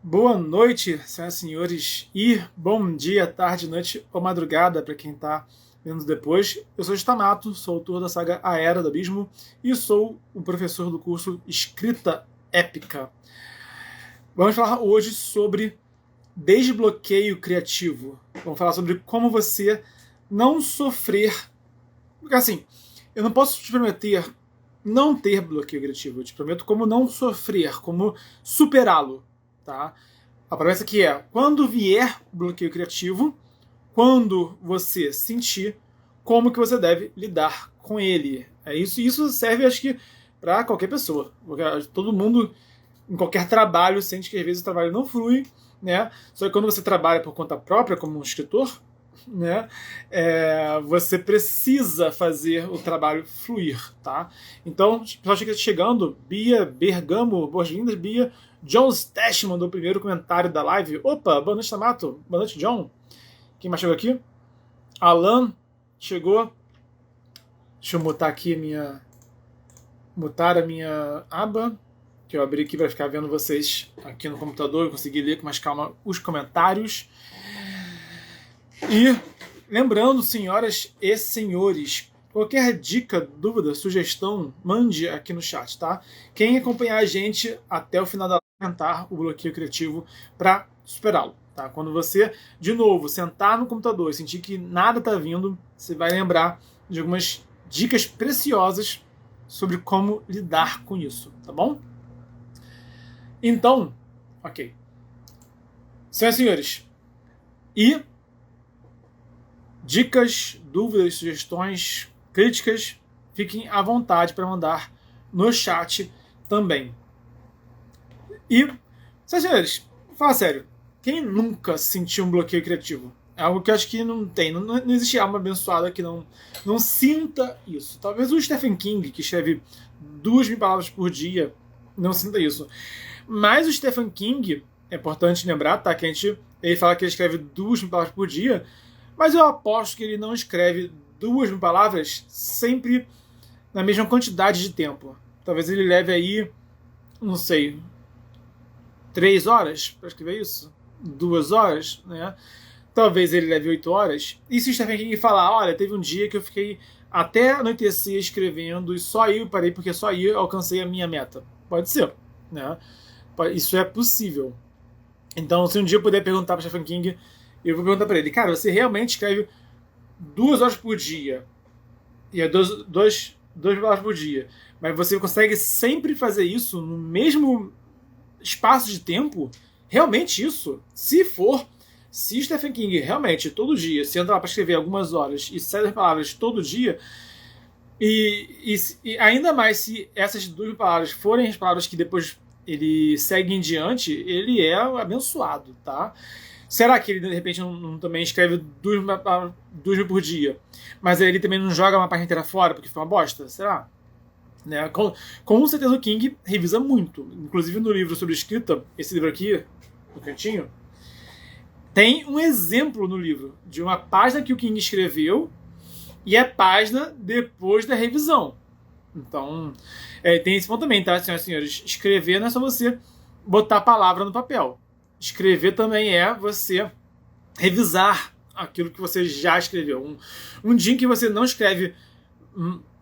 Boa noite, senhoras e senhores, e bom dia, tarde, noite ou madrugada para quem está vendo depois. Eu sou Stamato, sou autor da saga A Era do Abismo e sou o professor do curso Escrita Épica. Vamos falar hoje sobre desbloqueio criativo. Vamos falar sobre como você não sofrer. Porque assim, eu não posso te prometer não ter bloqueio criativo, eu te prometo como não sofrer, como superá-lo, tá? A promessa aqui é, quando vier o bloqueio criativo, quando você sentir, como que você deve lidar com ele. É isso, e isso serve, acho que, para qualquer pessoa. Porque todo mundo, em qualquer trabalho, sente que às vezes o trabalho não flui, né? Só que quando você trabalha por conta própria, como um escritor, né? Você precisa fazer o trabalho fluir, tá? Então, o pessoal chegando, Bia Bergamo, boas-vindas, Bia. John Stash mandou o primeiro comentário da live. Opa, boa noite, Tamato. Boa noite, John. Quem mais chegou aqui? Alan chegou. Deixa eu mutar aqui mutar a minha aba, que eu abri aqui para ficar vendo vocês aqui no computador e conseguir ler com mais calma os comentários. E lembrando, senhoras e senhores, qualquer dica, dúvida, sugestão, mande aqui no chat, tá? Quem acompanhar a gente até o final da live tentar o bloqueio criativo para superá-lo, tá? Quando você, de novo, sentar no computador e sentir que nada tá vindo, você vai lembrar de algumas dicas preciosas sobre como lidar com isso, tá bom? Então, ok. Senhoras e senhores, e dicas, dúvidas, sugestões, críticas, fiquem à vontade para mandar no chat também. E, senhores, fala sério, quem nunca sentiu um bloqueio criativo? É algo que eu acho que não tem, não existe alma abençoada que não sinta isso. Talvez o Stephen King, que escreve 2.000 palavras por dia, não sinta isso. Mas o Stephen King, é importante lembrar, tá? Que ele fala que ele escreve 2.000 palavras por dia, mas eu aposto que ele não escreve 2.000 palavras sempre na mesma quantidade de tempo. Talvez ele leve aí, não sei, 3 horas para escrever isso? 2 horas, né? Talvez ele leve 8 horas. E se o Stephen King falar, olha, teve um dia que eu fiquei até anoitecer escrevendo e só aí eu parei porque só aí eu alcancei a minha meta. Pode ser, né? Isso é possível. Então, se um dia eu puder perguntar para o Stephen King, eu vou perguntar para ele, cara, você realmente escreve 2 horas por dia? E é 2 horas por dia. Mas você consegue sempre fazer isso no mesmo espaço de tempo? Realmente isso? Se Stephen King realmente todo dia se entra lá para escrever algumas horas e 7 palavras todo dia, e ainda mais se essas 2 palavras forem as palavras que depois ele segue em diante, ele é abençoado, tá? Será que ele de repente não também escreve 2.000 por dia? Mas ele também não joga uma página inteira fora porque foi uma bosta? Será? Né? Com certeza o King revisa muito. Inclusive no livro sobre escrita, esse livro aqui, no cantinho, tem um exemplo no livro de uma página que o King escreveu e a página depois da revisão. Então, tem esse ponto também, tá, senhoras e senhores? Escrever não é só você botar a palavra no papel. Escrever também é você revisar aquilo que você já escreveu. Um dia em que você não escreve,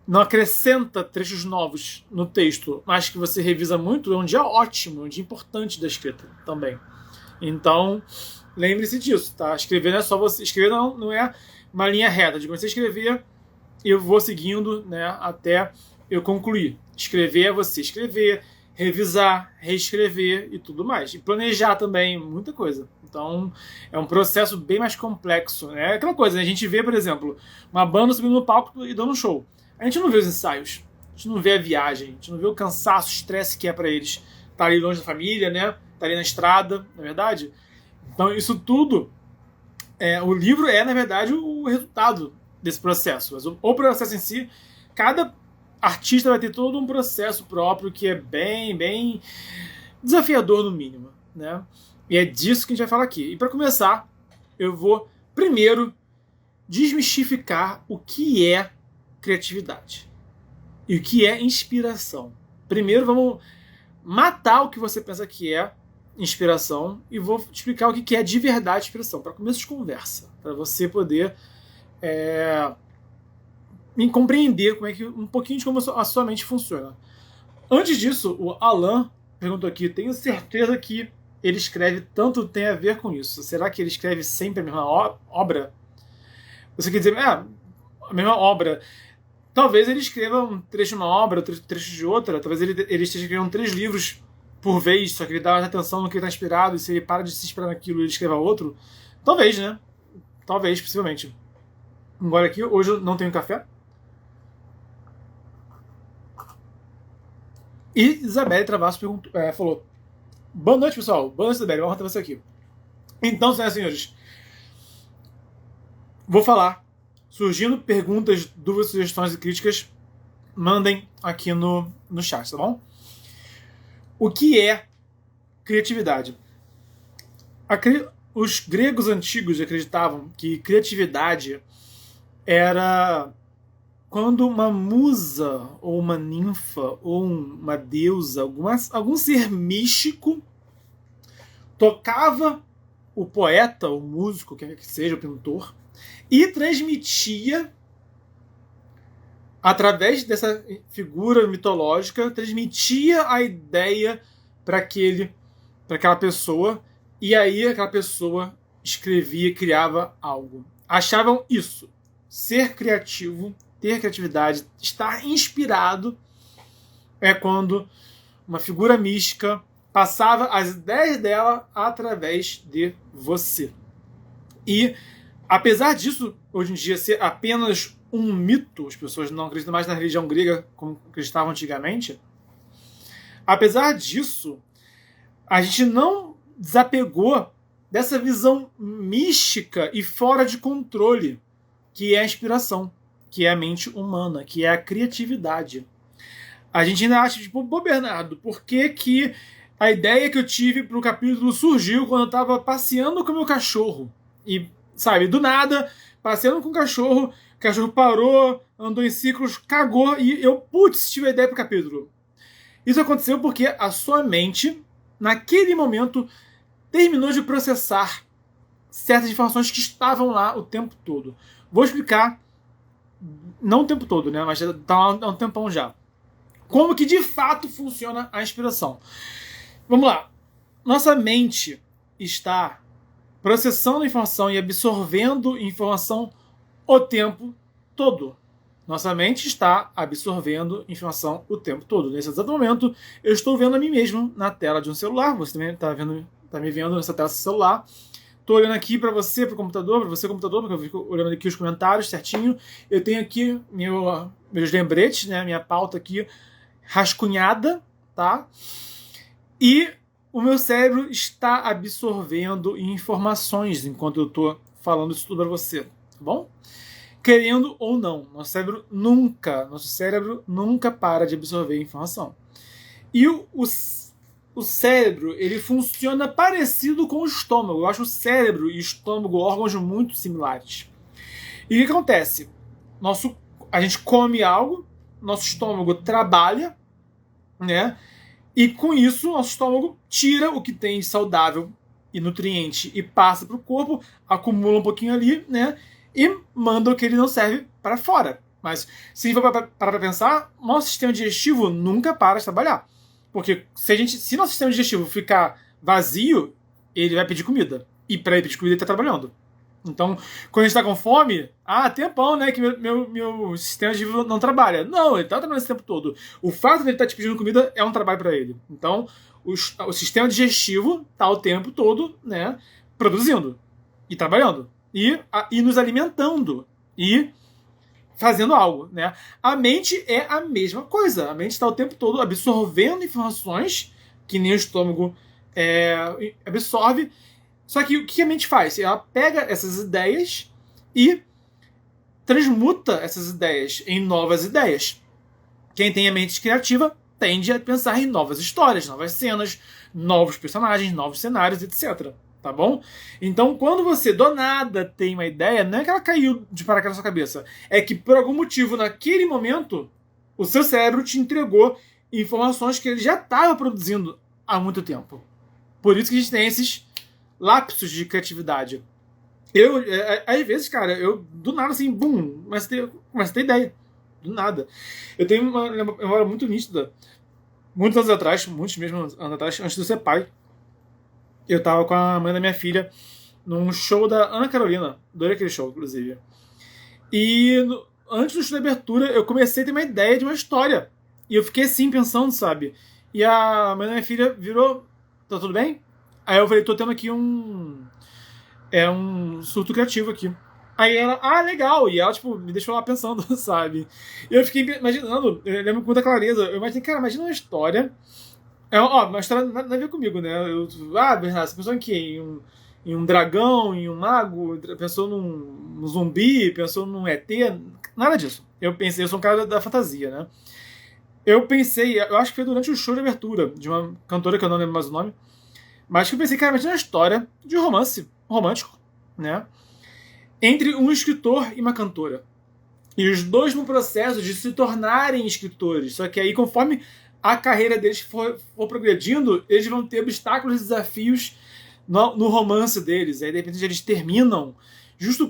não acrescenta trechos novos no texto, mas que você revisa muito, é um dia ótimo, um dia importante da escrita também. Então, lembre-se disso, tá? Escrever não é só você. Escrever não é uma linha reta. De você escrever, eu vou seguindo, né, até eu concluir. Escrever é você escrever, revisar, reescrever e tudo mais. E planejar também, muita coisa. Então, é um processo bem mais complexo. É aquela coisa, né? A gente vê, por exemplo, uma banda subindo no palco e dando um show. A gente não vê os ensaios, a gente não vê a viagem, a gente não vê o cansaço, o estresse que é para eles estar ali longe da família, né? Estar ali na estrada, na verdade. Então, isso tudo, o livro é, na verdade, o resultado desse processo. Mas o processo em si, cada artista vai ter todo um processo próprio que é bem desafiador, no mínimo, né? E é disso que a gente vai falar aqui. E para começar, eu vou primeiro desmistificar o que é criatividade e o que é inspiração. Primeiro vamos matar o que você pensa que é inspiração e vou explicar o que é de verdade inspiração, para começo de conversa, para você poder me compreender como é que um pouquinho de como a sua mente funciona. Antes disso, o Alan perguntou aqui: tenho certeza que ele escreve tanto tem a ver com isso. Será que ele escreve sempre a mesma obra? Você quer dizer, a mesma obra. Talvez ele escreva um trecho de uma obra, outro trecho de outra. Talvez ele esteja escrevendo 3 livros por vez, só que ele dá mais atenção no que ele está inspirado, e se ele para de se inspirar naquilo e ele escreva outro. Talvez, né? Talvez, possivelmente. Embora aqui, hoje eu não tenho café. E Isabelle Travasso falou: boa noite, pessoal. Boa noite, Isabelle. Vamos ter você aqui. Então, senhoras e senhores, vou falar. Surgindo perguntas, dúvidas, sugestões e críticas, mandem aqui no chat, tá bom? O que é criatividade? Os gregos antigos acreditavam que criatividade era quando uma musa, ou uma ninfa, ou uma deusa, algum ser místico tocava o poeta, o músico, quer que seja, o pintor, e transmitia, através dessa figura mitológica, transmitia a ideia para aquela pessoa, e aí aquela pessoa escrevia, criava algo. Achavam isso. Ser criativo, ter criatividade, estar inspirado é quando uma figura mística passava as ideias dela através de você. E apesar disso, hoje em dia, ser apenas um mito, as pessoas não acreditam mais na religião grega como acreditavam antigamente, apesar disso, a gente não desapegou dessa visão mística e fora de controle, que é a inspiração, que é a mente humana, que é a criatividade. A gente ainda acha, tipo, pô, Bernardo, por que a ideia que eu tive pro capítulo surgiu quando eu estava passeando com o meu cachorro? E, sabe, do nada, passeando com o cachorro parou, andou em ciclos, cagou, e eu, putz, tive a ideia pro capítulo. Isso aconteceu porque a sua mente, naquele momento, terminou de processar certas informações que estavam lá o tempo todo. Vou explicar, não o tempo todo, né, mas já tá há um tempão já, como que de fato funciona a inspiração. Vamos lá. Nossa mente está processando informação e absorvendo informação o tempo todo. Nossa mente está absorvendo informação o tempo todo. Nesse exato momento, eu estou vendo a mim mesmo na tela de um celular. Você também está me vendo nessa tela do celular. Estou olhando aqui para você, para o computador, porque eu fico olhando aqui os comentários certinho. Eu tenho aqui meus lembretes, né, minha pauta aqui rascunhada, tá? E o meu cérebro está absorvendo informações enquanto eu estou falando isso tudo para você, tá bom? Querendo ou não, nosso cérebro nunca para de absorver informação. E o cérebro, ele funciona parecido com o estômago. Eu acho o cérebro e o estômago órgãos muito similares. E o que acontece? A gente come algo, nosso estômago trabalha, né? E com isso, nosso estômago tira o que tem saudável e nutriente e passa para o corpo, acumula um pouquinho ali, né? E manda o que ele não serve para fora. Mas se a gente for parar para pensar, nosso sistema digestivo nunca para de trabalhar. Porque se nosso sistema digestivo ficar vazio, ele vai pedir comida. E para ele pedir comida, ele está trabalhando. Então, quando a gente está com fome, tempão, né, que meu sistema digestivo não trabalha. Não, ele está trabalhando esse tempo todo. O fato de ele estar te pedindo comida é um trabalho para ele. Então, o sistema digestivo está o tempo todo, né, produzindo e trabalhando. E nos alimentando. E fazendo algo, né? A mente é a mesma coisa. A mente está o tempo todo absorvendo informações que nem o estômago absorve. Só que o que a mente faz? Ela pega essas ideias e transmuta essas ideias em novas ideias. Quem tem a mente criativa tende a pensar em novas histórias, novas cenas, novos personagens, novos cenários, etc. Tá bom? Então, quando você do nada tem uma ideia, não é que ela caiu de paraquedas na sua cabeça. É que, por algum motivo, naquele momento, o seu cérebro te entregou informações que ele já estava produzindo há muito tempo. Por isso que a gente tem esses lapsos de criatividade. Às vezes, cara, eu do nada assim, bum, começo a ter ideia. Do nada. Eu tenho uma memória muito nítida. Muitos anos atrás, muitos mesmo anos atrás, antes de eu ser pai, eu tava com a mãe da minha filha num show da Ana Carolina. Adorei aquele show, inclusive. E antes do show da abertura, eu comecei a ter uma ideia de uma história. E eu fiquei assim, pensando, sabe? E a mãe da minha filha virou: tá tudo bem? Aí eu falei: tô tendo aqui um surto criativo aqui. Aí ela: ah, legal. E ela, tipo, me deixou lá pensando, sabe? E eu fiquei imaginando, eu lembro com muita clareza. Eu imaginei, cara, imagina uma história. Uma história nada a ver comigo, né? Bernardo, você pensou em quê? Em um dragão, em um mago, pensou num zumbi, pensou num ET, nada disso. Eu sou um cara da fantasia, né? Eu acho que foi durante o show de abertura de uma cantora que eu não lembro mais o nome, mas que eu pensei, cara, imagina uma história de romance romântico, né? Entre um escritor e uma cantora. E os dois no processo de se tornarem escritores. Só que aí, conforme a carreira deles for progredindo, eles vão ter obstáculos e desafios no romance deles. Aí, de repente, eles terminam justo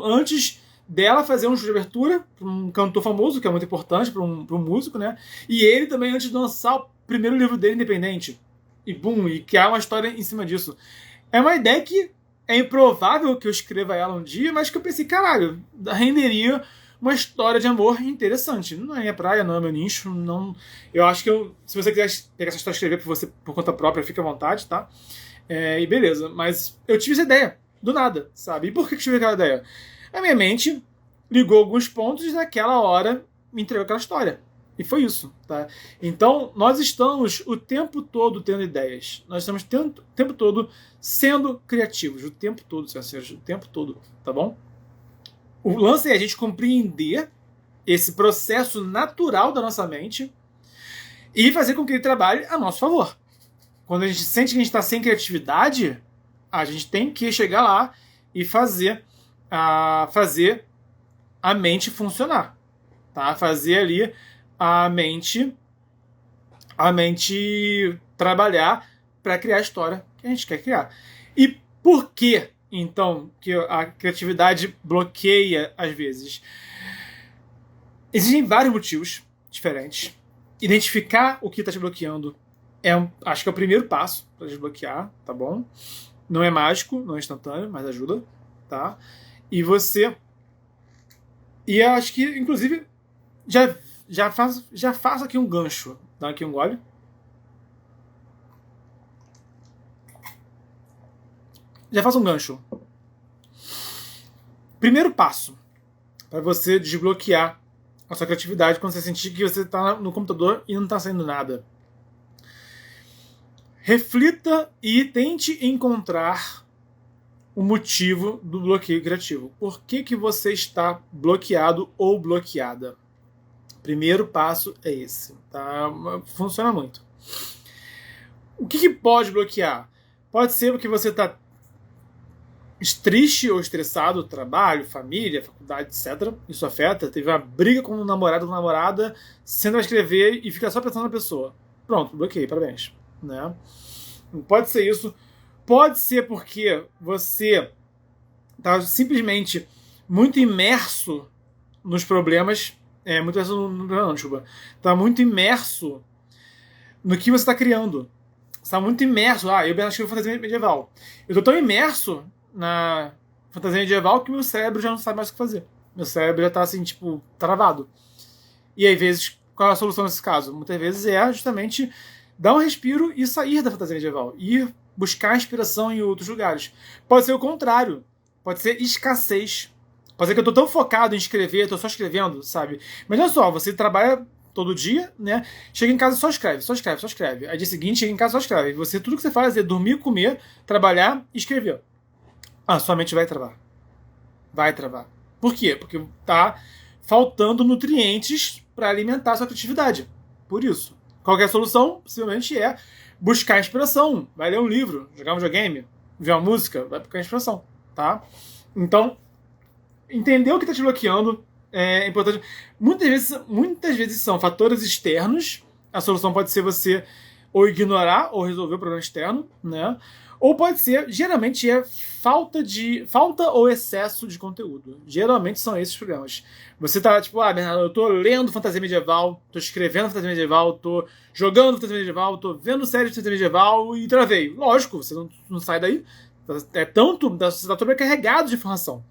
antes dela fazer um show de abertura para um cantor famoso, que é muito importante para um músico, né? E ele também antes de lançar o primeiro livro dele independente. E criar uma história em cima disso. É uma ideia que é improvável que eu escreva ela um dia, mas que eu pensei, caralho, renderia uma história de amor interessante. Não é minha praia, não é meu nicho, não. Eu acho que se você quiser pegar essa história e escrever por conta própria, fica à vontade, tá? E beleza, mas eu tive essa ideia, do nada, sabe? E por que eu tive aquela ideia? A minha mente ligou alguns pontos e naquela hora me entregou aquela história. E foi isso, tá? Então, nós estamos o tempo todo tendo ideias. Nós estamos o tempo todo sendo criativos. O tempo todo, senhoras e senhores, o tempo todo, tá bom? O lance é a gente compreender esse processo natural da nossa mente e fazer com que ele trabalhe a nosso favor. Quando a gente sente que a gente está sem criatividade, a gente tem que chegar lá e fazer a mente funcionar, tá? Fazer ali a mente trabalhar para criar a história que a gente quer criar. E por que, então, que a criatividade bloqueia às vezes? Existem vários motivos diferentes. Identificar o que está te bloqueando acho que é o primeiro passo para desbloquear, tá bom? Não é mágico, não é instantâneo, mas ajuda, tá? E eu acho que, inclusive, já faço aqui um gancho. Dá aqui um gole. Já faço um gancho. Primeiro passo para você desbloquear a sua criatividade quando você sentir que você está no computador e não está saindo nada. Reflita e tente encontrar o motivo do bloqueio criativo. Por que você está bloqueado ou bloqueada? Primeiro passo é esse, tá? Funciona muito. O que pode bloquear? Pode ser porque você está triste ou estressado, trabalho, família, faculdade, etc. Isso afeta. Teve uma briga com um namorado ou namorada, senta a escrever e fica só pensando na pessoa. Pronto, bloqueei, parabéns. Né? Pode ser isso. Pode ser porque você está simplesmente muito imerso nos problemas. Muito imerso não, desculpa. Está muito imerso no que você está criando. Está muito imerso. Eu escrevo fantasia medieval. Eu estou tão imerso na fantasia medieval que meu cérebro já não sabe mais o que fazer. Meu cérebro já está assim, tipo, travado. E às vezes, qual é a solução nesse caso? Muitas vezes é justamente dar um respiro e sair da fantasia medieval. Ir buscar inspiração em outros lugares. Pode ser o contrário. Pode ser escassez. Pode ser que eu tô tão focado em escrever, tô só escrevendo, sabe? Mas olha só, você trabalha todo dia, né? Chega em casa e só escreve, só escreve, só escreve. Aí dia seguinte chega em casa e só escreve. Tudo que você faz é dormir, comer, trabalhar e escrever. Sua mente vai travar. Vai travar. Por quê? Porque tá faltando nutrientes para alimentar a sua criatividade. Por isso. Qualquer solução, possivelmente, é buscar inspiração. Vai ler um livro, jogar um videogame, ver uma música, vai buscar inspiração, tá? Então, entender o que está te bloqueando é importante. Muitas vezes são fatores externos. A solução pode ser você ou ignorar, ou resolver o problema externo, né? Ou pode ser, geralmente é falta ou excesso de conteúdo. Geralmente são esses problemas. Você tá tipo, Bernardo, eu tô lendo fantasia medieval, tô escrevendo fantasia medieval, tô jogando fantasia medieval, tô vendo série de fantasia medieval e travei. Lógico, você não sai daí. Você tá sobrecarregado de informação.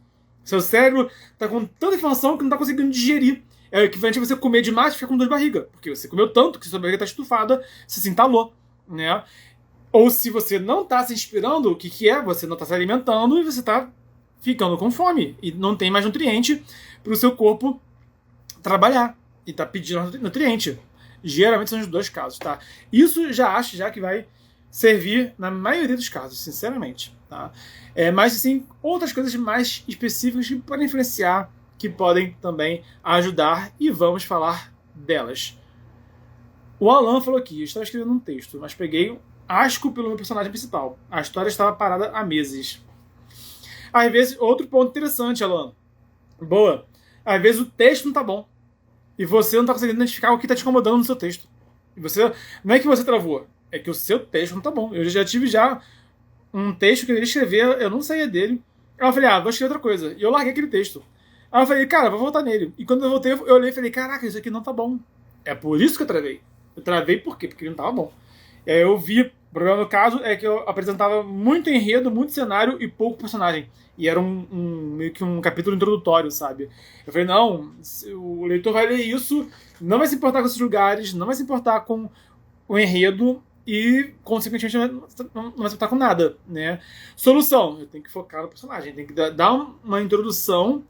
Seu cérebro tá com tanta informação que não tá conseguindo digerir. É o equivalente a você comer demais e ficar com dor de barriga. Porque você comeu tanto que sua barriga tá estufada, você se entalou, né? Ou se você não tá se inspirando, o que é? Você não tá se alimentando e você tá ficando com fome. E não tem mais nutriente pro seu corpo trabalhar. E tá pedindo nutriente. Geralmente são os dois casos, tá? Isso acho que vai servir na maioria dos casos, sinceramente, tá? Mas, assim, outras coisas mais específicas que podem influenciar, que podem também ajudar, e vamos falar delas. O Alan falou aqui, eu estava escrevendo um texto, mas peguei asco pelo meu personagem principal. A história estava parada há meses. Às vezes, outro ponto interessante, Alan. Boa. Às vezes o texto não tá bom. E você não tá conseguindo identificar o que tá te incomodando no seu texto. E você, não é que você travou, é que o seu texto não tá bom. Eu já tive um texto que eu queria escrever, eu não saía dele. Aí eu falei, vou escrever outra coisa. E eu larguei aquele texto. Aí eu falei, cara, vou voltar nele. E quando eu voltei, eu olhei e falei, caraca, isso aqui não tá bom. É por isso que eu travei. Eu travei por quê? Porque ele não tava bom. E aí eu vi, o problema no caso é que eu apresentava muito enredo, muito cenário e pouco personagem. E era meio que um capítulo introdutório, sabe? Eu falei, não, o leitor vai ler isso, não vai se importar com esses lugares, não vai se importar com o enredo e, consequentemente, não vai se importar com nada, né? Solução, eu tenho que focar no personagem, tem que dar uma introdução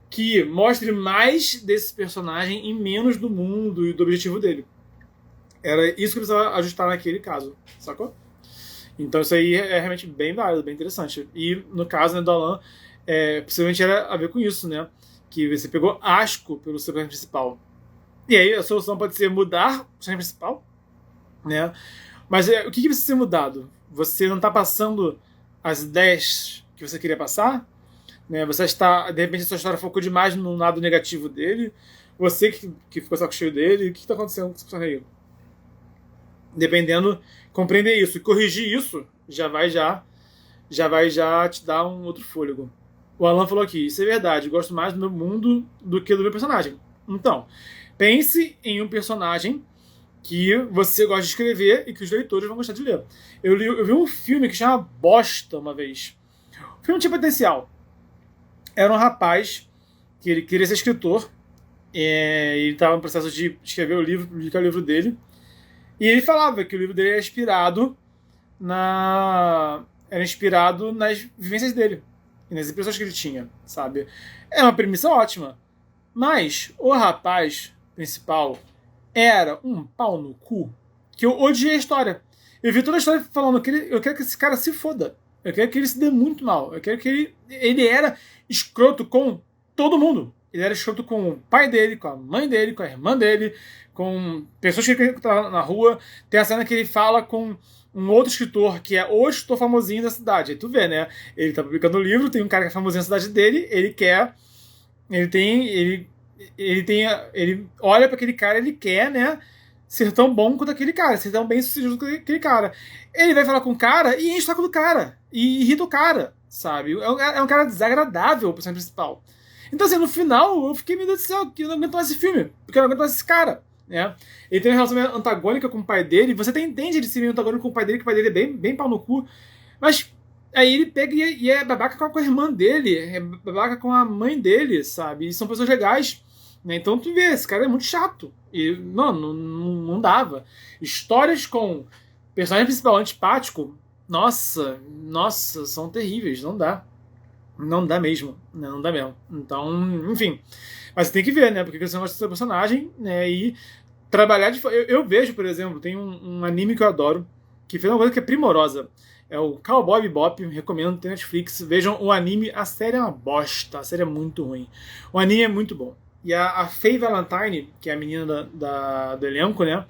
que mostre mais desse personagem e menos do mundo e do objetivo dele. Era isso que eu precisava ajustar naquele caso, sacou? Então isso aí é realmente bem válido, bem interessante. E no caso, né, do Alan, possivelmente era a ver com isso, né? Que você pegou asco pelo seu personagem principal. E aí a solução pode ser mudar o personagem principal, né? Mas o que precisa ser mudado? Você não está passando as ideias que você queria passar, né? Você está, de repente, a sua história focou demais no lado negativo dele. Você que ficou saco cheio dele. O que está acontecendo com esse personagem aí? Dependendo, compreender isso e corrigir isso já vai te dar um outro fôlego. O Alan falou aqui, isso é verdade, eu gosto mais do meu mundo do que do meu personagem. Então, pense em um personagem que você gosta de escrever e que os leitores vão gostar de ler. Eu vi um filme que chama Bosta uma vez. O filme tinha potencial. Era um rapaz que ele queria ser escritor, ele estava no processo de escrever o livro, publicar o livro dele. E ele falava que o livro dele era inspirado nas vivências dele e nas impressões que ele tinha, sabe? É uma premissa ótima. Mas o rapaz principal era um pau no cu que eu odiei a história. Eu vi toda a história falando que eu quero que esse cara se foda. Eu quero que ele se dê muito mal. Eu quero que ele era escroto com todo mundo. Ele era escroto com o pai dele, com a mãe dele, com a irmã dele, com pessoas que ele encontrava na rua. Tem a cena que ele fala com um outro escritor, que é o escritor famosinho da cidade. Aí tu vê, né? Ele tá publicando o livro, tem um cara que é famosinho na cidade dele, ele olha pra aquele cara, ele quer, né, ser tão bom quanto aquele cara, ser tão bem sucedido quanto aquele cara. Ele vai falar com o cara e enche o saco do cara, e irrita o cara, sabe? É um cara desagradável, o personagem principal. Então, assim, no final, eu fiquei, meu Deus do céu, eu não aguento mais esse filme, porque eu não aguento mais esse cara, né? Ele tem uma relação antagônica com o pai dele, você até entende ele ser meio antagônico com o pai dele, que o pai dele é bem pau no cu, mas aí ele pega e é babaca com a irmã dele, é babaca com a mãe dele, sabe? E são pessoas legais, né? Então tu vê, esse cara é muito chato. E não dava. Histórias com personagem principal antipático, nossa, são terríveis, não dá. Não dá mesmo, né? Não dá mesmo. Então, enfim. Mas você tem que ver, né? Porque você gosta do seu personagem, né? E trabalhar de... Eu vejo, por exemplo, tem um anime que eu adoro, que fez uma coisa que é primorosa. É o Cowboy Bebop, recomendo, tem Netflix. Vejam o anime, a série é uma bosta, a série é muito ruim. O anime é muito bom. E a Faye Valentine, que é a menina do elenco, né?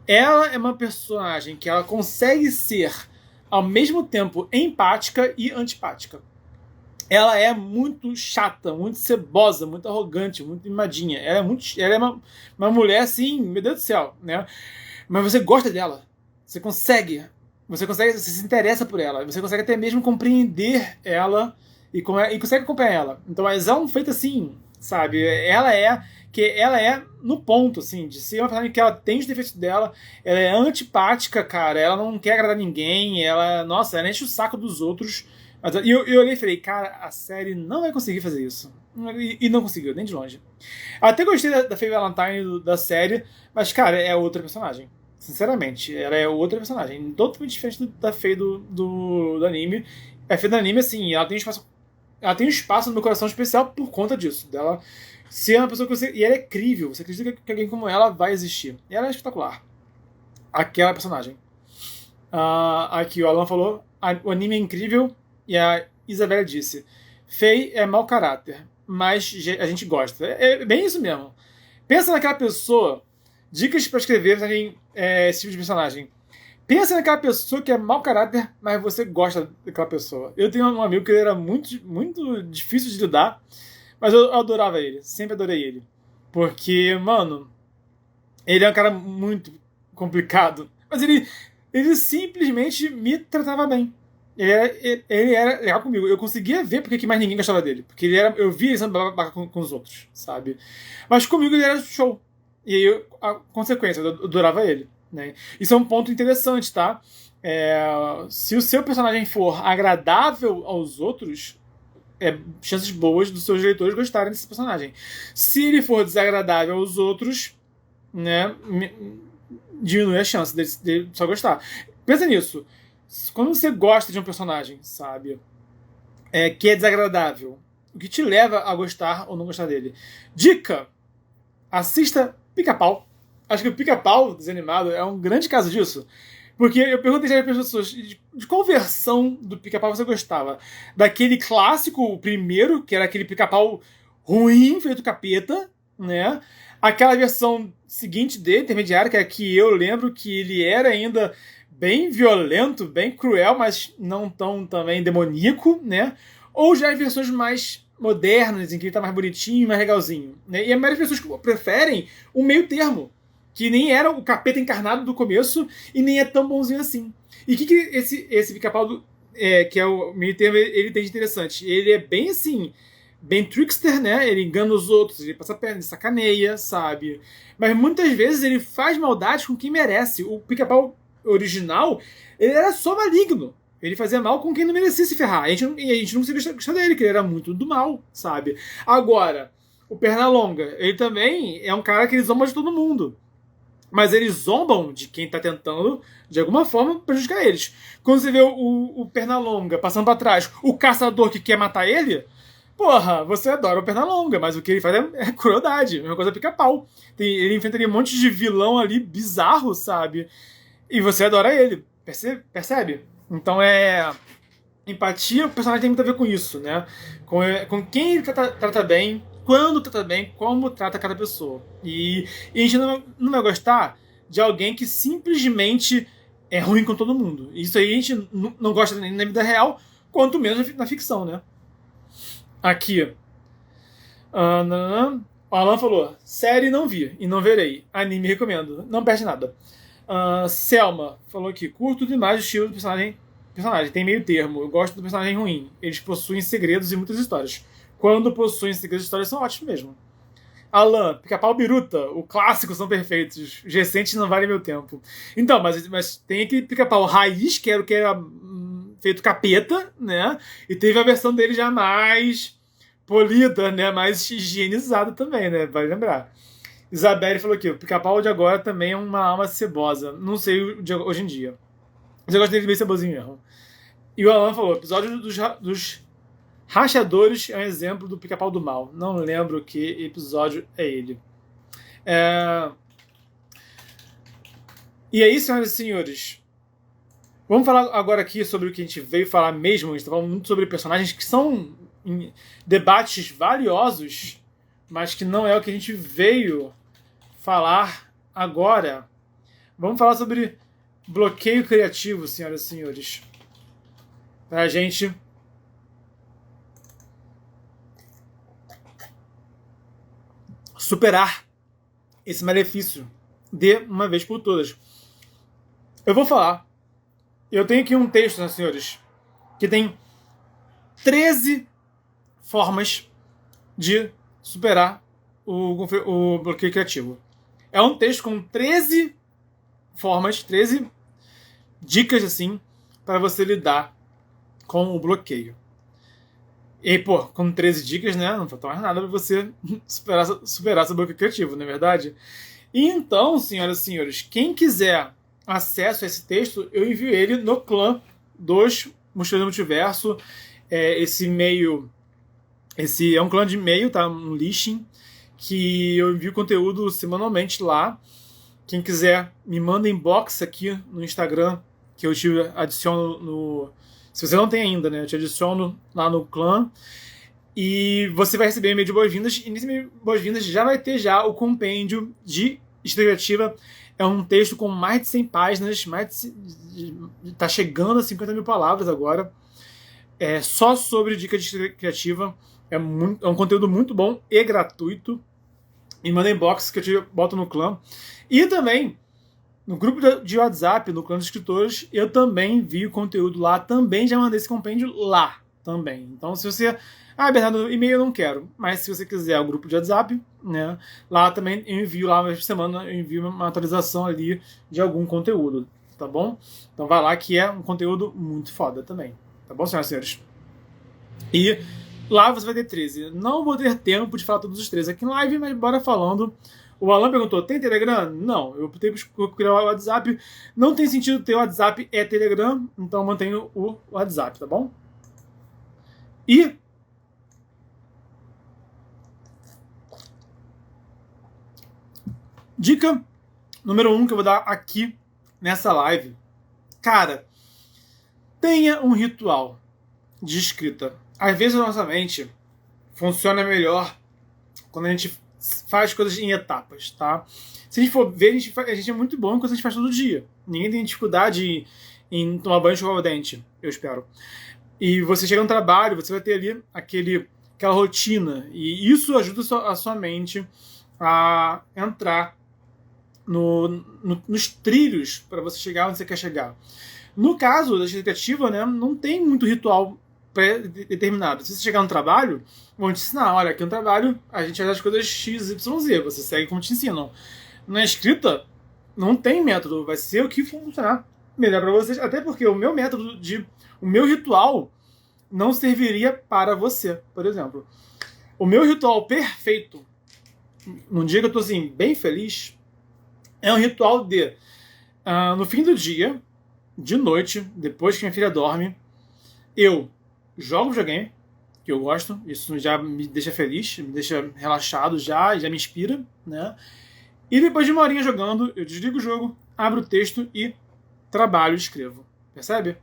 Ela é uma personagem que ela consegue ser, ao mesmo tempo, empática e antipática. Ela é muito chata, muito cebosa, muito arrogante, muito mimadinha. Ela é uma mulher, assim, meu Deus do céu, né? Mas você gosta dela. Você consegue, você se interessa por ela, você consegue até mesmo compreender ela e consegue acompanhar ela. Então a Exa é um feito assim, sabe? Ela é no ponto, assim, de ser uma personagem que ela tem os defeitos dela, ela é antipática, cara, ela não quer agradar ninguém, nossa, ela enche o saco dos outros. E eu olhei e falei, cara, a série não vai conseguir fazer isso. E não conseguiu, nem de longe. Até gostei da Faye Valentine da série, mas, cara, é outra personagem. Sinceramente, ela é outra personagem. Totalmente diferente da Faye do anime. A Faye do anime, assim, ela tem um espaço no meu coração especial por conta disso. Dela ser uma pessoa que você. E ela é crível. Você acredita que alguém como ela vai existir. E ela é espetacular. Aquela personagem. Aqui o Alan falou: o anime é incrível. E a Isabela disse: Faye é mau caráter, mas a gente gosta. É bem isso mesmo. Pensa naquela pessoa. Dicas pra escrever esse tipo de personagem. Pensa naquela pessoa que é mau caráter, mas você gosta daquela pessoa. Eu tenho um amigo que ele era muito, muito difícil de lidar, mas eu adorava ele. Sempre adorei ele. Porque, mano, ele é um cara muito complicado. Mas ele simplesmente me tratava bem. Ele era legal comigo. Eu conseguia ver porque que mais ninguém gostava dele. Porque eu via ele sendo babaca com os outros, sabe? Mas comigo ele era show. E aí, a consequência, eu adorava ele. Né? Isso é um ponto interessante, tá? Se o seu personagem for agradável aos outros, chances boas dos seus leitores gostarem desse personagem. Se ele for desagradável aos outros, né, diminui a chance dele só gostar. Pensa nisso. Quando você gosta de um personagem, sabe, que é desagradável, o que te leva a gostar ou não gostar dele? Dica! Assista Pica-Pau. Acho que o Pica-Pau desanimado é um grande caso disso. Porque eu perguntei já para as pessoas de qual versão do Pica-Pau você gostava. Daquele clássico, o primeiro, que era aquele Pica-Pau ruim, feito capeta, né? Aquela versão seguinte dele, intermediária, que é a que eu lembro que ele era ainda bem violento, bem cruel, mas não tão também demoníaco, né? Ou já as versões mais modernas, em que ele tá mais bonitinho, mais legalzinho. Né? E a maioria das pessoas preferem o meio termo, que nem era o capeta encarnado do começo e nem é tão bonzinho assim. E o que esse Pica-Pau, que é o meio termo, ele tem de interessante? Ele é bem assim, bem trickster, né? Ele engana os outros, ele passa a perna, ele sacaneia, sabe? Mas muitas vezes ele faz maldade com quem merece. O Pica-Pau original, ele era só maligno. Ele fazia mal com quem não merecia se ferrar. A gente não conseguia gostar dele, que ele era muito do mal, sabe? Agora, o Pernalonga, ele também é um cara que ele zomba de todo mundo. Mas eles zombam de quem tá tentando, de alguma forma, prejudicar eles. Quando você vê o Pernalonga passando pra trás, o caçador que quer matar ele, porra, você adora o Pernalonga, mas o que ele faz é crueldade. A mesma coisa Pica-Pau. Ele enfrentaria um monte de vilão ali bizarro, sabe? E você adora ele. Percebe? Então empatia, o personagem tem muito a ver com isso, né? Com quem ele trata bem, quando trata bem, como trata cada pessoa. E a gente não vai gostar de alguém que simplesmente é ruim com todo mundo. Isso aí a gente não gosta nem na vida real, quanto menos na ficção, né? Aqui. O Alan falou: série não vi e não verei. Anime recomendo. Não perde nada. Selma falou aqui: curto demais o estilo do personagem. Tem meio termo. Eu gosto do personagem ruim. Eles possuem segredos e muitas histórias. Quando possuem segredos e histórias, são ótimos mesmo. Alan, Pica-Pau Biruta, o clássico são perfeitos. Os recentes não valem meu tempo. Então, mas tem aquele Pica-Pau raiz, que era o que era feito capeta, né? E teve a versão dele já mais polida, né? Mais higienizada também, né? Vale lembrar. Isabelle falou aqui: o Pica-Pau de agora também é uma alma cebosa. Não sei hoje em dia. Mas eu gosto dele bem cebosinho mesmo. E o Alan falou: o episódio dos Rachadores é um exemplo do Pica-Pau do mal. Não lembro que episódio é ele. E é isso, senhoras e senhores. Vamos falar agora aqui sobre o que a gente veio falar mesmo. A gente está falando muito sobre personagens que são debates valiosos, mas que não é o que a gente veio falar agora. Vamos falar sobre bloqueio criativo, senhoras e senhores. Para a gente superar esse malefício de uma vez por todas. Eu vou falar. Eu tenho aqui um texto, né, senhores, que tem 13 formas de superar o bloqueio criativo. É um texto com 13 formas, 13 dicas, assim, para você lidar com o bloqueio. E, pô, com 13 dicas, né, não falta mais nada para você superar seu bloqueio criativo, não é verdade? E então, senhoras e senhores, quem quiser acesso a esse texto, eu envio ele no clã dos Mochileiros do Multiverso. Esse é um clã de e-mail, tá? Um lixing, que eu envio conteúdo semanalmente lá. Quem quiser, me manda inbox aqui no Instagram, que eu te adiciono no... Se você não tem ainda, né? Eu te adiciono lá no clã. E você vai receber um e-mail de boas-vindas. E nesse e-mail de boas-vindas já vai ter já o compêndio de escrita criativa. É um texto com mais de 100 páginas, tá chegando a 50 mil palavras agora. É só sobre dica de escrita criativa. É um conteúdo muito bom e gratuito. E manda inbox que eu te boto no clã. E também, no grupo de WhatsApp, no clã dos escritores, eu também vi o conteúdo lá. Também já mandei esse compêndio lá também. Então, se você... Bernardo, e-mail eu não quero. Mas se você quiser o grupo de WhatsApp, né? Lá também eu envio, lá uma vez por semana, eu envio uma atualização ali de algum conteúdo, tá bom? Então vai lá que é um conteúdo muito foda também. Tá bom, senhoras e senhores? E lá você vai ter 13. Não vou ter tempo de falar todos os 13 aqui em live, mas bora falando. O Alan perguntou, tem Telegram? Não, eu optei por criar o WhatsApp. Não tem sentido ter o WhatsApp e Telegram, então eu mantenho o WhatsApp, tá bom? E dica número 1 que eu vou dar aqui nessa live. Cara, tenha um ritual de escrita. Às vezes a nossa mente funciona melhor quando a gente faz coisas em etapas, tá? Se a gente for ver, a gente é muito bom quando a gente faz todo dia. Ninguém tem dificuldade em tomar banho e escovar o dente, eu espero. E você chega no trabalho, você vai ter ali aquela rotina. E isso ajuda a sua mente a entrar nos trilhos para você chegar onde você quer chegar. No caso da escrita criativa, né, não tem muito ritual pré-determinado. Se você chegar no trabalho, vão te ensinar, olha, aqui no trabalho a gente faz as coisas X, Y, Z, você segue como te ensinam. Na escrita, não tem método, vai ser o que funcionar melhor para vocês, até porque o meu método, o meu ritual não serviria para você, por exemplo. O meu ritual perfeito, num dia que eu tô assim, bem feliz, é um ritual no fim do dia, de noite, depois que minha filha dorme, eu jogo videogame, que eu gosto, isso já me deixa feliz, me deixa relaxado, já me inspira, né? E depois de uma horinha jogando, eu desligo o jogo, abro o texto e trabalho, escrevo. Percebe?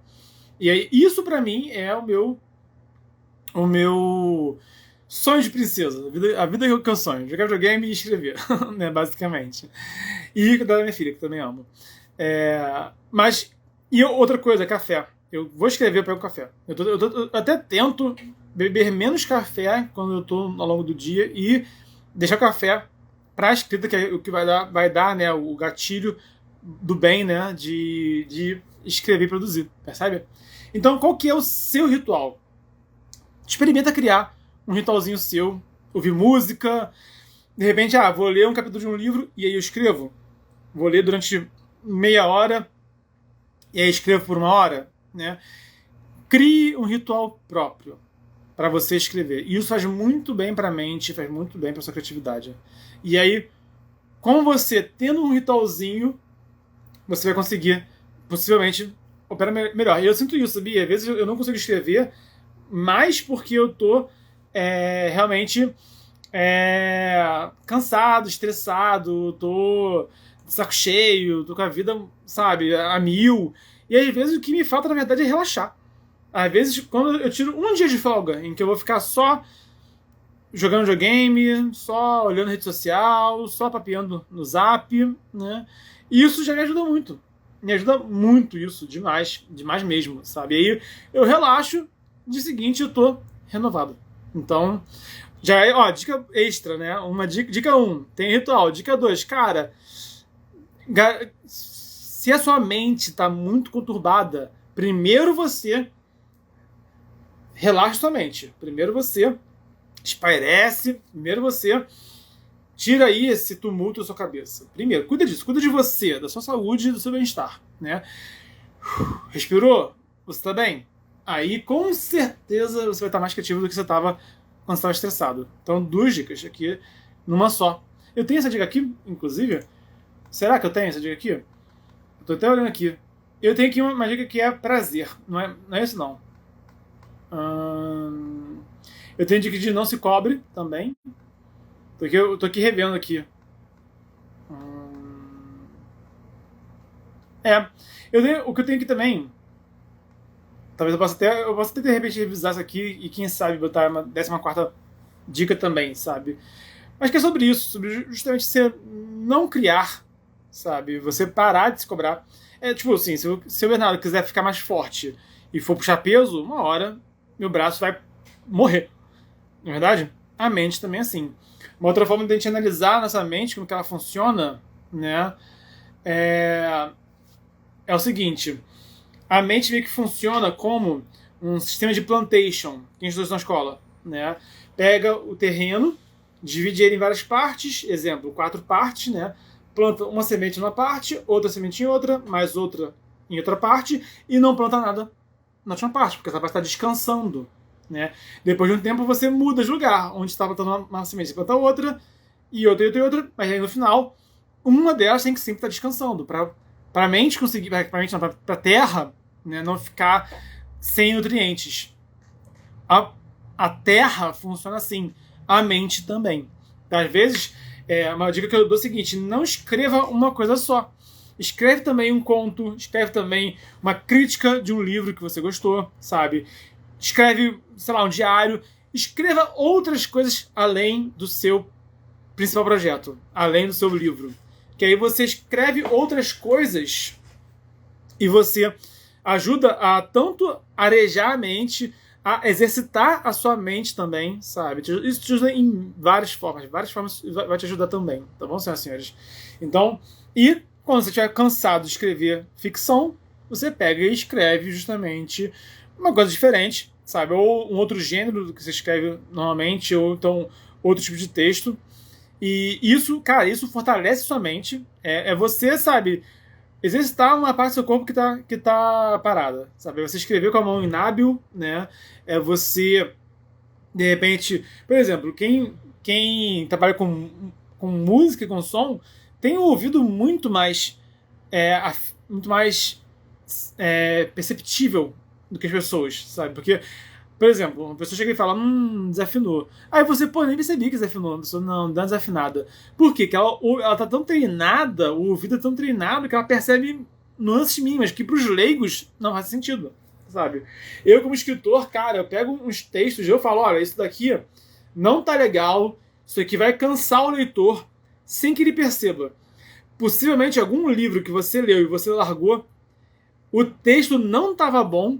E aí, isso pra mim é o meu sonho de princesa, a vida que eu sonho, jogar videogame e escrever, né, basicamente. E cuidar da minha filha, que também amo. E outra coisa, café. Eu vou escrever, eu pego café. Eu até tento beber menos café quando eu tô ao longo do dia e deixar o café para a escrita, que é o que vai dar, né, o gatilho do bem, né, de escrever e produzir, percebe? Então, qual que é o seu ritual? Experimenta criar um ritualzinho seu, ouvir música, de repente, vou ler um capítulo de um livro e aí eu escrevo. Vou ler durante meia hora e aí escrevo por uma hora, né? Crie um ritual próprio para você escrever. E isso faz muito bem para a mente, faz muito bem para sua criatividade. E aí, com você tendo um ritualzinho, você vai conseguir, possivelmente, operar melhor. E eu sinto isso, sabia? Às vezes eu não consigo escrever, mais porque eu tô realmente cansado, estressado, tô de saco cheio, tô com a vida, sabe, a mil. E às vezes o que me falta, na verdade, é relaxar. Às vezes, quando eu tiro um dia de folga, em que eu vou ficar só jogando videogame, só olhando rede social, só papeando no Zap, né? E isso já me ajuda muito. Me ajuda muito isso, demais mesmo, sabe? E aí eu relaxo, de seguinte eu tô renovado. Então, já é, dica extra, né? Dica 1, tem ritual. Dica 2, cara, se a sua mente está muito conturbada, primeiro você relaxa sua mente. Primeiro você espairece, primeiro você tira aí esse tumulto da sua cabeça. Primeiro, cuida disso, cuida de você, da sua saúde e do seu bem-estar, né? Respirou? Você está bem? Aí, com certeza, você vai estar mais criativo do que você estava quando você estava estressado. Então, 2 dicas aqui numa só. Eu tenho essa dica aqui, inclusive. Será que eu tenho essa dica aqui? Eu tô até olhando aqui. Eu tenho aqui uma dica que é prazer. Não é isso, não. Eu tenho dica de não se cobre também. Eu tô aqui revendo aqui. O que eu tenho aqui também. Talvez eu possa até de repente revisar isso aqui e quem sabe botar uma 14ª dica também, sabe? Mas que é sobre isso, sobre justamente você não criar, sabe? Você parar de se cobrar. É tipo assim, se o Bernardo quiser ficar mais forte e for puxar peso, uma hora meu braço vai morrer. Não é verdade? A mente também é assim. Uma outra forma de a gente analisar a nossa mente, como que ela funciona, né? É o seguinte. A mente meio que funciona como um sistema de plantation que a gente usa na escola, né? Pega o terreno, divide ele em várias partes, exemplo, 4 partes, né? Planta uma semente numa parte, outra semente em outra, mais outra em outra parte, e não planta nada na última parte, porque essa parte está descansando, né? Depois de um tempo você muda de lugar, onde está plantando uma semente, você planta outra, e outra, e outra, e outra, mas aí no final, uma delas tem que sempre estar descansando, para a mente conseguir, para a terra, né, não ficar sem nutrientes. A terra funciona assim, a mente também. Então, às vezes, uma dica que eu dou é o seguinte: não escreva uma coisa só. Escreve também um conto, escreve também uma crítica de um livro que você gostou, sabe? Escreve, sei lá, um diário. Escreva outras coisas além do seu principal projeto, além do seu livro. Que aí você escreve outras coisas e você ajuda a tanto arejar a mente, a exercitar a sua mente também, sabe? Isso te ajuda em várias formas vai te ajudar também, tá bom, senhoras e senhores? Então, e quando você estiver cansado de escrever ficção, você pega e escreve justamente uma coisa diferente, sabe? Ou um outro gênero do que você escreve normalmente, ou então outro tipo de texto. E isso, cara, isso fortalece sua mente. É você, sabe, exercitar uma parte do seu corpo que tá parada, sabe? Você escrever com a mão inábil, né? É você, de repente, por exemplo, quem trabalha com música e com som tem um ouvido muito mais perceptível do que as pessoas, sabe? Porque, por exemplo, uma pessoa chega e fala, desafinou. Aí você, pô, nem percebi que desafinou. A pessoa, não, dá uma desafinada. Por quê? Porque ela tá tão treinada, o ouvido é tão treinado que ela percebe nuances mínimas, que pros leigos não faz sentido, sabe? Eu, como escritor, cara, eu pego uns textos e eu falo, olha, isso daqui não tá legal, isso aqui vai cansar o leitor sem que ele perceba. Possivelmente algum livro que você leu e você largou, o texto não estava bom,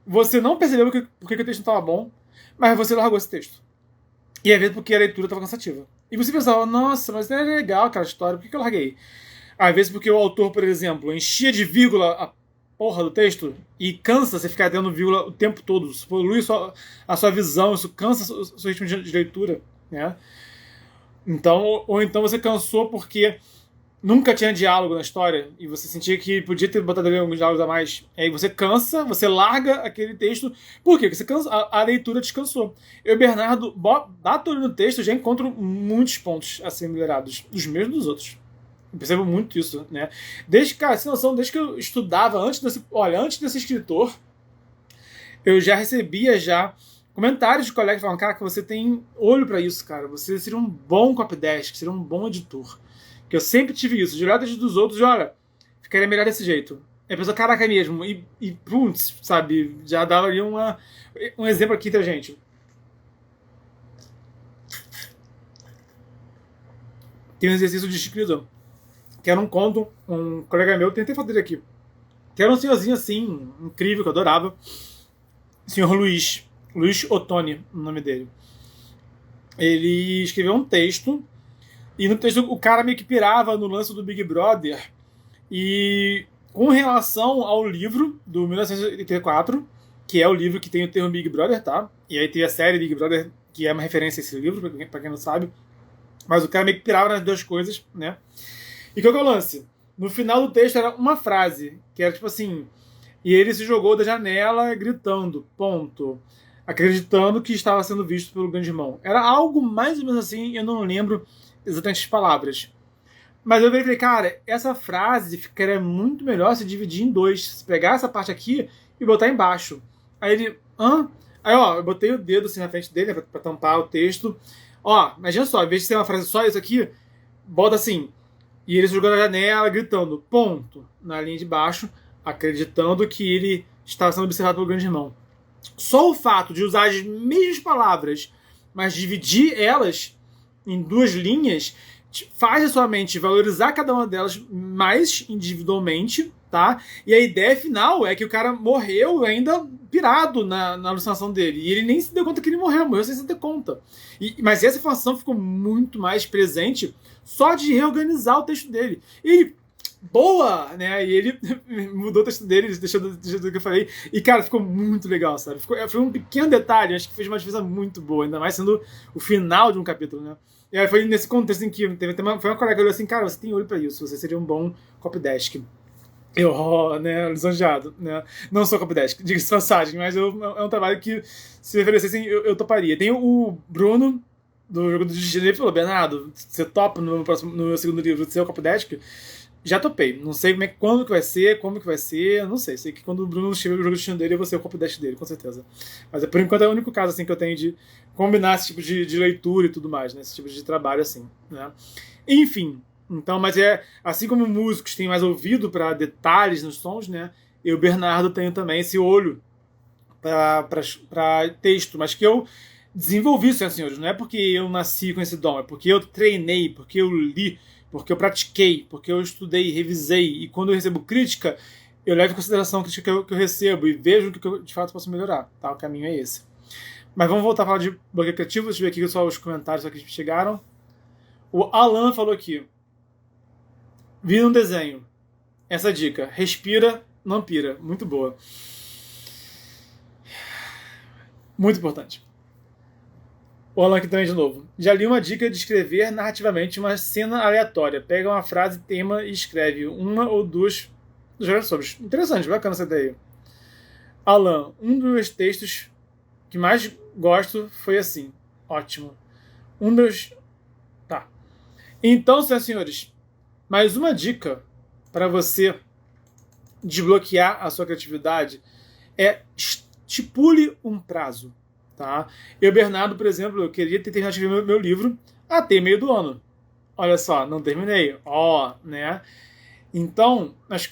você não percebeu porque o texto não estava bom, mas você largou esse texto. E às vezes porque a leitura estava cansativa. E você pensava, nossa, mas é legal aquela história, por que eu larguei? Às vezes porque o autor, por exemplo, enchia de vírgula a porra do texto e cansa você ficar dando vírgula o tempo todo. Isso polui a sua visão, isso cansa o seu ritmo de leitura, né? Então, ou então você cansou porque nunca tinha diálogo na história e você sentia que podia ter botado ali alguns diálogos a mais. Aí você cansa, você larga aquele texto. Por quê? Porque você cansa, a leitura descansou. Eu e o Bernardo, bato no texto, já encontro muitos pontos a serem melhorados, dos meus e dos outros. Eu percebo muito isso, né? Desde que eu estudava, antes de ser escritor, eu já recebia comentários de colegas falando, cara, que você tem olho pra isso, cara. Você seria um bom copydesk, seria um bom editor. Que eu sempre tive isso, de olhar dos outros e olha, ficaria melhor desse jeito. E a pessoa, caraca, é mesmo. E putz, sabe, já dava ali um exemplo aqui pra gente. Tem um exercício de escrita, que era um conto, um colega meu, tentei fazer aqui, que era um senhorzinho assim, incrível, que eu adorava. Senhor Luiz Ottoni, o nome dele. Ele escreveu um texto, e no texto o cara meio que pirava no lance do Big Brother, e com relação ao livro do 1984, que é o livro que tem o termo Big Brother, tá? E aí tem a série Big Brother, que é uma referência a esse livro, pra quem não sabe. Mas o cara meio que pirava nas duas coisas, né? E qual que é o lance? No final do texto era uma frase, que era tipo assim: e ele se jogou da janela gritando, ponto. Acreditando que estava sendo visto pelo grande irmão. Era algo mais ou menos assim, eu não lembro exatamente as palavras. Mas eu falei, cara, essa frase ficaria muito melhor se dividir em dois. Se pegar essa parte aqui e botar embaixo. Aí ele, hã? Aí, ó, eu botei o dedo assim na frente dele, né, pra tampar o texto. Ó, imagina só, em vez de ser uma frase só isso aqui, bota assim: e ele se jogou na janela gritando, ponto, na linha de baixo, acreditando que ele estava sendo observado pelo grande irmão. Só o fato de usar as mesmas palavras, mas dividir elas em duas linhas, faz a sua mente valorizar cada uma delas mais individualmente, tá? E a ideia final é que o cara morreu ainda pirado na alucinação dele. E ele nem se deu conta que ele morreu sem se dar conta. Mas essa informação ficou muito mais presente só de reorganizar o texto dele. E boa, né? E ele mudou o texto dele, deixou do que eu falei. E, cara, ficou muito legal, sabe? Foi um pequeno detalhe, acho que fez uma diferença muito boa, ainda mais sendo o final de um capítulo, né? E aí foi nesse contexto em que foi uma colega que olhou assim: cara, você tem olho pra isso, você seria um bom copydesk. Eu, né, lisonjeado, né? Não sou copydesk, diga-se de passagem, mas é um trabalho que, se me oferecessem, eu toparia. Tem o Bruno, do Jogo do Destino, ele falou: Bernardo, você topa no meu segundo livro ser o copydesk? Já topei. Não sei quando que vai ser, como que vai ser, não sei. Sei que quando o Bruno estiver o jogo do destino dele, eu vou ser o copydesk dele, com certeza. Mas por enquanto é o único caso assim, que eu tenho de combinar esse tipo de leitura e tudo mais, né? Esse tipo de trabalho assim, né? Enfim, então, mas assim como músicos têm mais ouvido para detalhes nos sons, né? Eu, Bernardo, tenho também esse olho para texto, mas que eu desenvolvi, senhores. Não é porque eu nasci com esse dom, é porque eu treinei, porque eu li, porque eu pratiquei, porque eu estudei, revisei, e quando eu recebo crítica, eu levo em consideração a crítica que eu recebo e vejo o que eu de fato posso melhorar. Tá? O caminho é esse. Mas vamos voltar a falar de bloqueio criativo. Deixa eu ver aqui só os comentários que chegaram. O Alan falou aqui: vira um desenho. Essa dica: respira, não pira. Muito boa. Muito importante. O Alan aqui também de novo. Já li uma dica de escrever narrativamente uma cena aleatória. Pega uma frase, tema e escreve uma ou duas sobre. Interessante, bacana essa ideia. Alan, um dos meus textos que mais gosto foi assim. Ótimo. Tá. Então, senhoras e senhores, mais uma dica para você desbloquear a sua criatividade é estipule um prazo. Tá? Eu, Bernardo, por exemplo, eu queria ter terminado de escrever meu livro até meio do ano. Olha só, não terminei. Né? Então, mas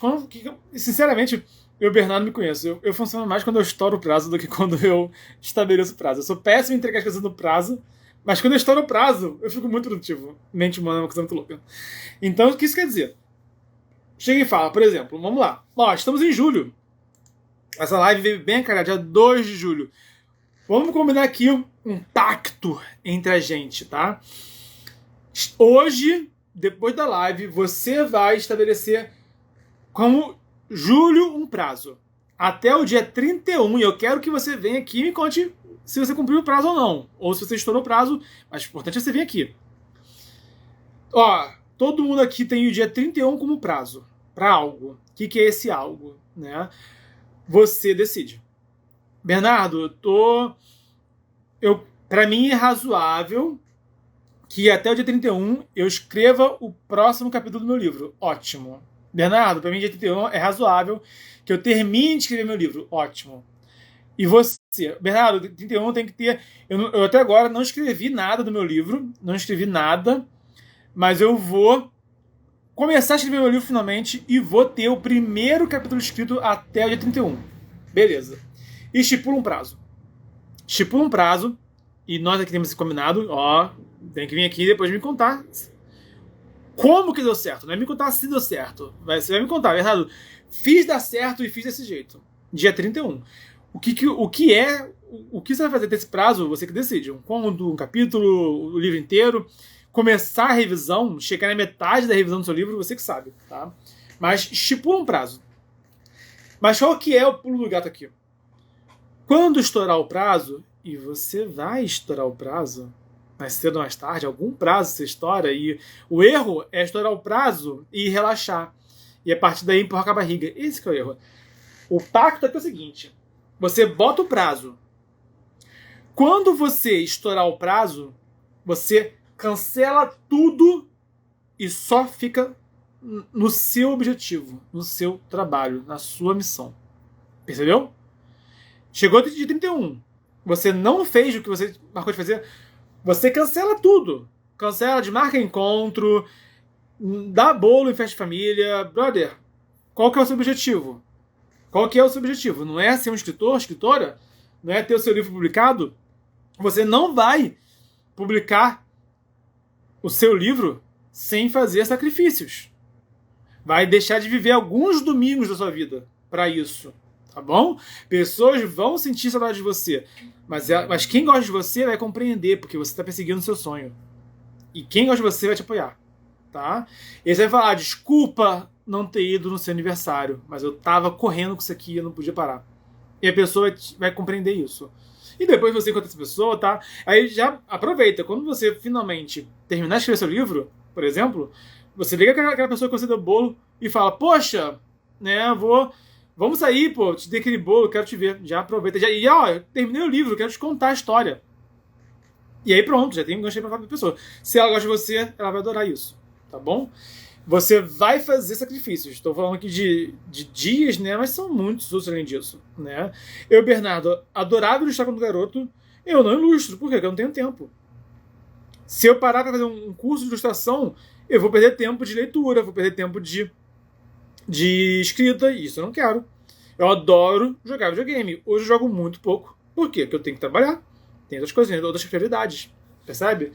sinceramente, eu, Bernardo, me conheço. Eu funciono mais quando eu estouro o prazo do que quando eu estabeleço o prazo. Eu sou péssimo em entregar as coisas no prazo, mas quando eu estouro o prazo, eu fico muito produtivo. Mente humana é uma coisa muito louca. Então, o que isso quer dizer? Chega e fala, por exemplo, vamos lá. Estamos em julho. Essa live veio bem, cara, dia 2 de julho. Vamos combinar aqui um pacto entre a gente, tá? Hoje, depois da live, você vai estabelecer como julho um prazo. Até o dia 31, e eu quero que você venha aqui e me conte se você cumpriu o prazo ou não. Ou se você estourou o prazo, mas o importante é você vir aqui. Todo mundo aqui tem o dia 31 como prazo para algo. O que é esse algo? Né? Você decide. Bernardo, para mim é razoável que até o dia 31 eu escreva o próximo capítulo do meu livro. Ótimo. Bernardo, para mim dia 31 é razoável que eu termine de escrever meu livro. Ótimo. E você? Bernardo, 31 tem que ter... Eu até agora não escrevi nada do meu livro, não escrevi nada, mas eu vou começar a escrever meu livro finalmente e vou ter o primeiro capítulo escrito até o dia 31. Beleza. E estipula um prazo. Estipula um prazo, e nós aqui temos esse combinado, tem que vir aqui e depois me contar como que deu certo. Não é me contar se deu certo. Você vai me contar, Bernardo, fiz dar certo e fiz desse jeito. Dia 31. O que você vai fazer desse prazo, você que decide. Um conto, um capítulo, o livro inteiro. Começar a revisão, chegar na metade da revisão do seu livro, você que sabe, tá? Mas estipula um prazo. Mas qual que é o pulo do gato aqui? Quando estourar o prazo, e você vai estourar o prazo, mais cedo ou mais tarde, algum prazo você estoura, e o erro é estourar o prazo e relaxar. E a partir daí empurrar com a barriga. Esse que é o erro. O pacto aqui é o seguinte: você bota o prazo. Quando você estourar o prazo, você cancela tudo e só fica no seu objetivo, no seu trabalho, na sua missão. Percebeu? Chegou de 31. Você não fez o que você marcou de fazer. Você cancela tudo. Cancela, desmarca encontro, dá bolo em festa de família. Brother, qual que é o seu objetivo? Qual que é o seu objetivo? Não é ser um escritor, escritora? Não é ter o seu livro publicado? Você não vai publicar o seu livro sem fazer sacrifícios. Vai deixar de viver alguns domingos da sua vida para isso. Tá bom? Pessoas vão sentir saudade de você. Mas quem gosta de você vai compreender, porque você está perseguindo o seu sonho. E quem gosta de você vai te apoiar. Tá? E você vai falar: desculpa não ter ido no seu aniversário, mas eu tava correndo com isso aqui e eu não podia parar. E a pessoa vai compreender isso. E depois você encontra essa pessoa, tá? Aí já aproveita. Quando você finalmente terminar de escrever seu livro, por exemplo, você liga aquela pessoa que você deu bolo e fala: poxa, né, vamos sair, pô, te dei aquele bolo, quero te ver. Já aproveita. E ó, eu terminei o livro, quero te contar a história. E aí pronto, já tem um gancho aí pra falar pra pessoa. Se ela gosta de você, ela vai adorar isso. Tá bom? Você vai fazer sacrifícios. Estou falando aqui de dias, né? Mas são muitos outros além disso, né? Eu, Bernardo, adorava ilustrar quando garoto. Eu não ilustro. Por quê? Porque eu não tenho tempo. Se eu parar para fazer um curso de ilustração, eu vou perder tempo de leitura, vou perder tempo de escrita, e isso eu não quero. Eu adoro jogar videogame. Hoje eu jogo muito pouco. Por quê? Porque eu tenho que trabalhar. Tem outras coisas, outras prioridades. Percebe?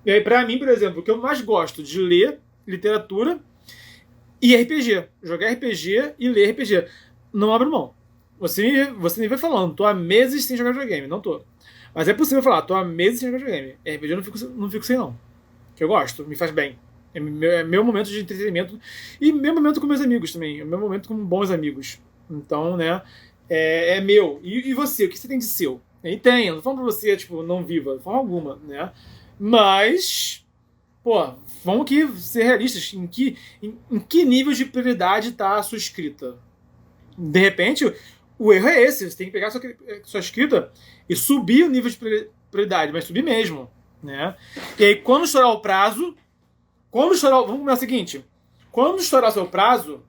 E aí, pra mim, por exemplo, o que eu mais gosto de ler literatura e RPG. Jogar RPG e ler RPG. Não abro mão. Você me vê falando: tô há meses sem jogar videogame. Não tô. Mas é possível falar: tô há meses sem jogar videogame. RPG eu não fico sem, não. Que eu gosto, me faz bem. É meu momento de entretenimento. E meu momento com meus amigos também. É meu momento com bons amigos. Então, né, é meu. E você? O que você tem de seu? E tem. Eu não tô falando pra você, tipo, não viva. De forma alguma, né? Mas, pô, vamos aqui ser realistas. Em que nível de prioridade tá a sua escrita? De repente, o erro é esse. Você tem que pegar a sua escrita e subir o nível de prioridade. Mas subir mesmo, né? E aí, quando estourar o prazo... Vamos começar o seguinte. Quando estourar seu prazo,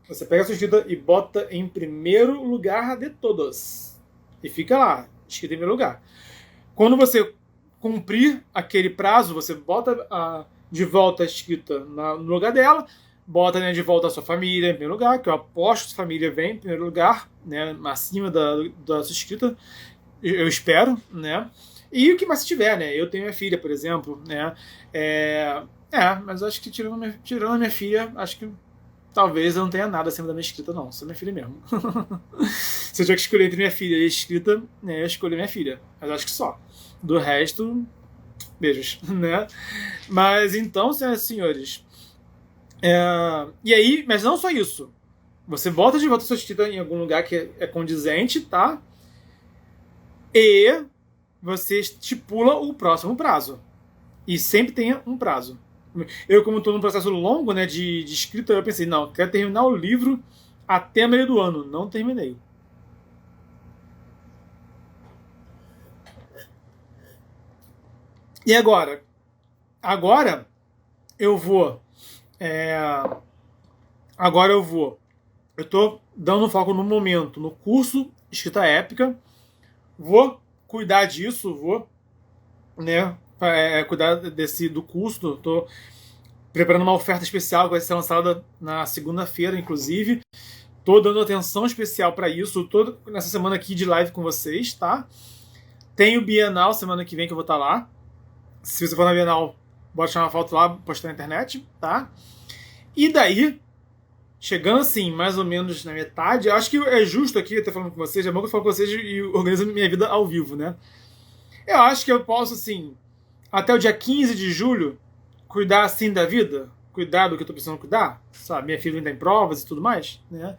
você pega a sua escrita e bota em primeiro lugar de todos. E fica lá, escrita em primeiro lugar. Quando você cumprir aquele prazo, você bota de volta a escrita no lugar dela, bota, né, de volta a sua família em primeiro lugar, que eu aposto que sua família vem em primeiro lugar, né, acima da sua escrita, eu espero, né? E o que mais se tiver, né? Eu tenho minha filha, por exemplo, né? Mas acho que tirando a minha filha, acho que talvez eu não tenha nada acima da minha escrita, não. Sou minha filha mesmo. Se eu tiver que escolher entre minha filha e a escrita, né, eu escolho minha filha. Mas acho que só. Do resto, beijos, né? Mas então, senhoras e senhores, e aí, mas não só isso. Você bota de volta a sua escrita em algum lugar que é condizente, tá? E você estipula o próximo prazo. E sempre tenha um prazo. Eu, como estou num processo longo, né, de escrita, eu pensei: não, quero terminar o livro até meio do ano. Não terminei. E agora? Agora eu vou... Eu estou dando foco no momento, no curso Escrita Épica. Vou cuidar disso, vou, né, cuidar do custo. Estou preparando uma oferta especial que vai ser lançada na segunda-feira, inclusive. Estou dando atenção especial para isso. Estou nessa semana aqui de live com vocês, tá? Tem o Bienal semana que vem que eu vou estar lá. Se você for na Bienal, bota tirar uma foto lá, postar na internet, tá? E daí, chegando assim, mais ou menos na metade, acho que é justo aqui estar falando com vocês, é bom que eu falo com vocês e organizo minha vida ao vivo, né? Eu acho que eu posso, assim, até o dia 15 de julho, cuidar assim da vida, cuidar do que eu tô precisando cuidar, sabe? Minha filha ainda em provas e tudo mais, né?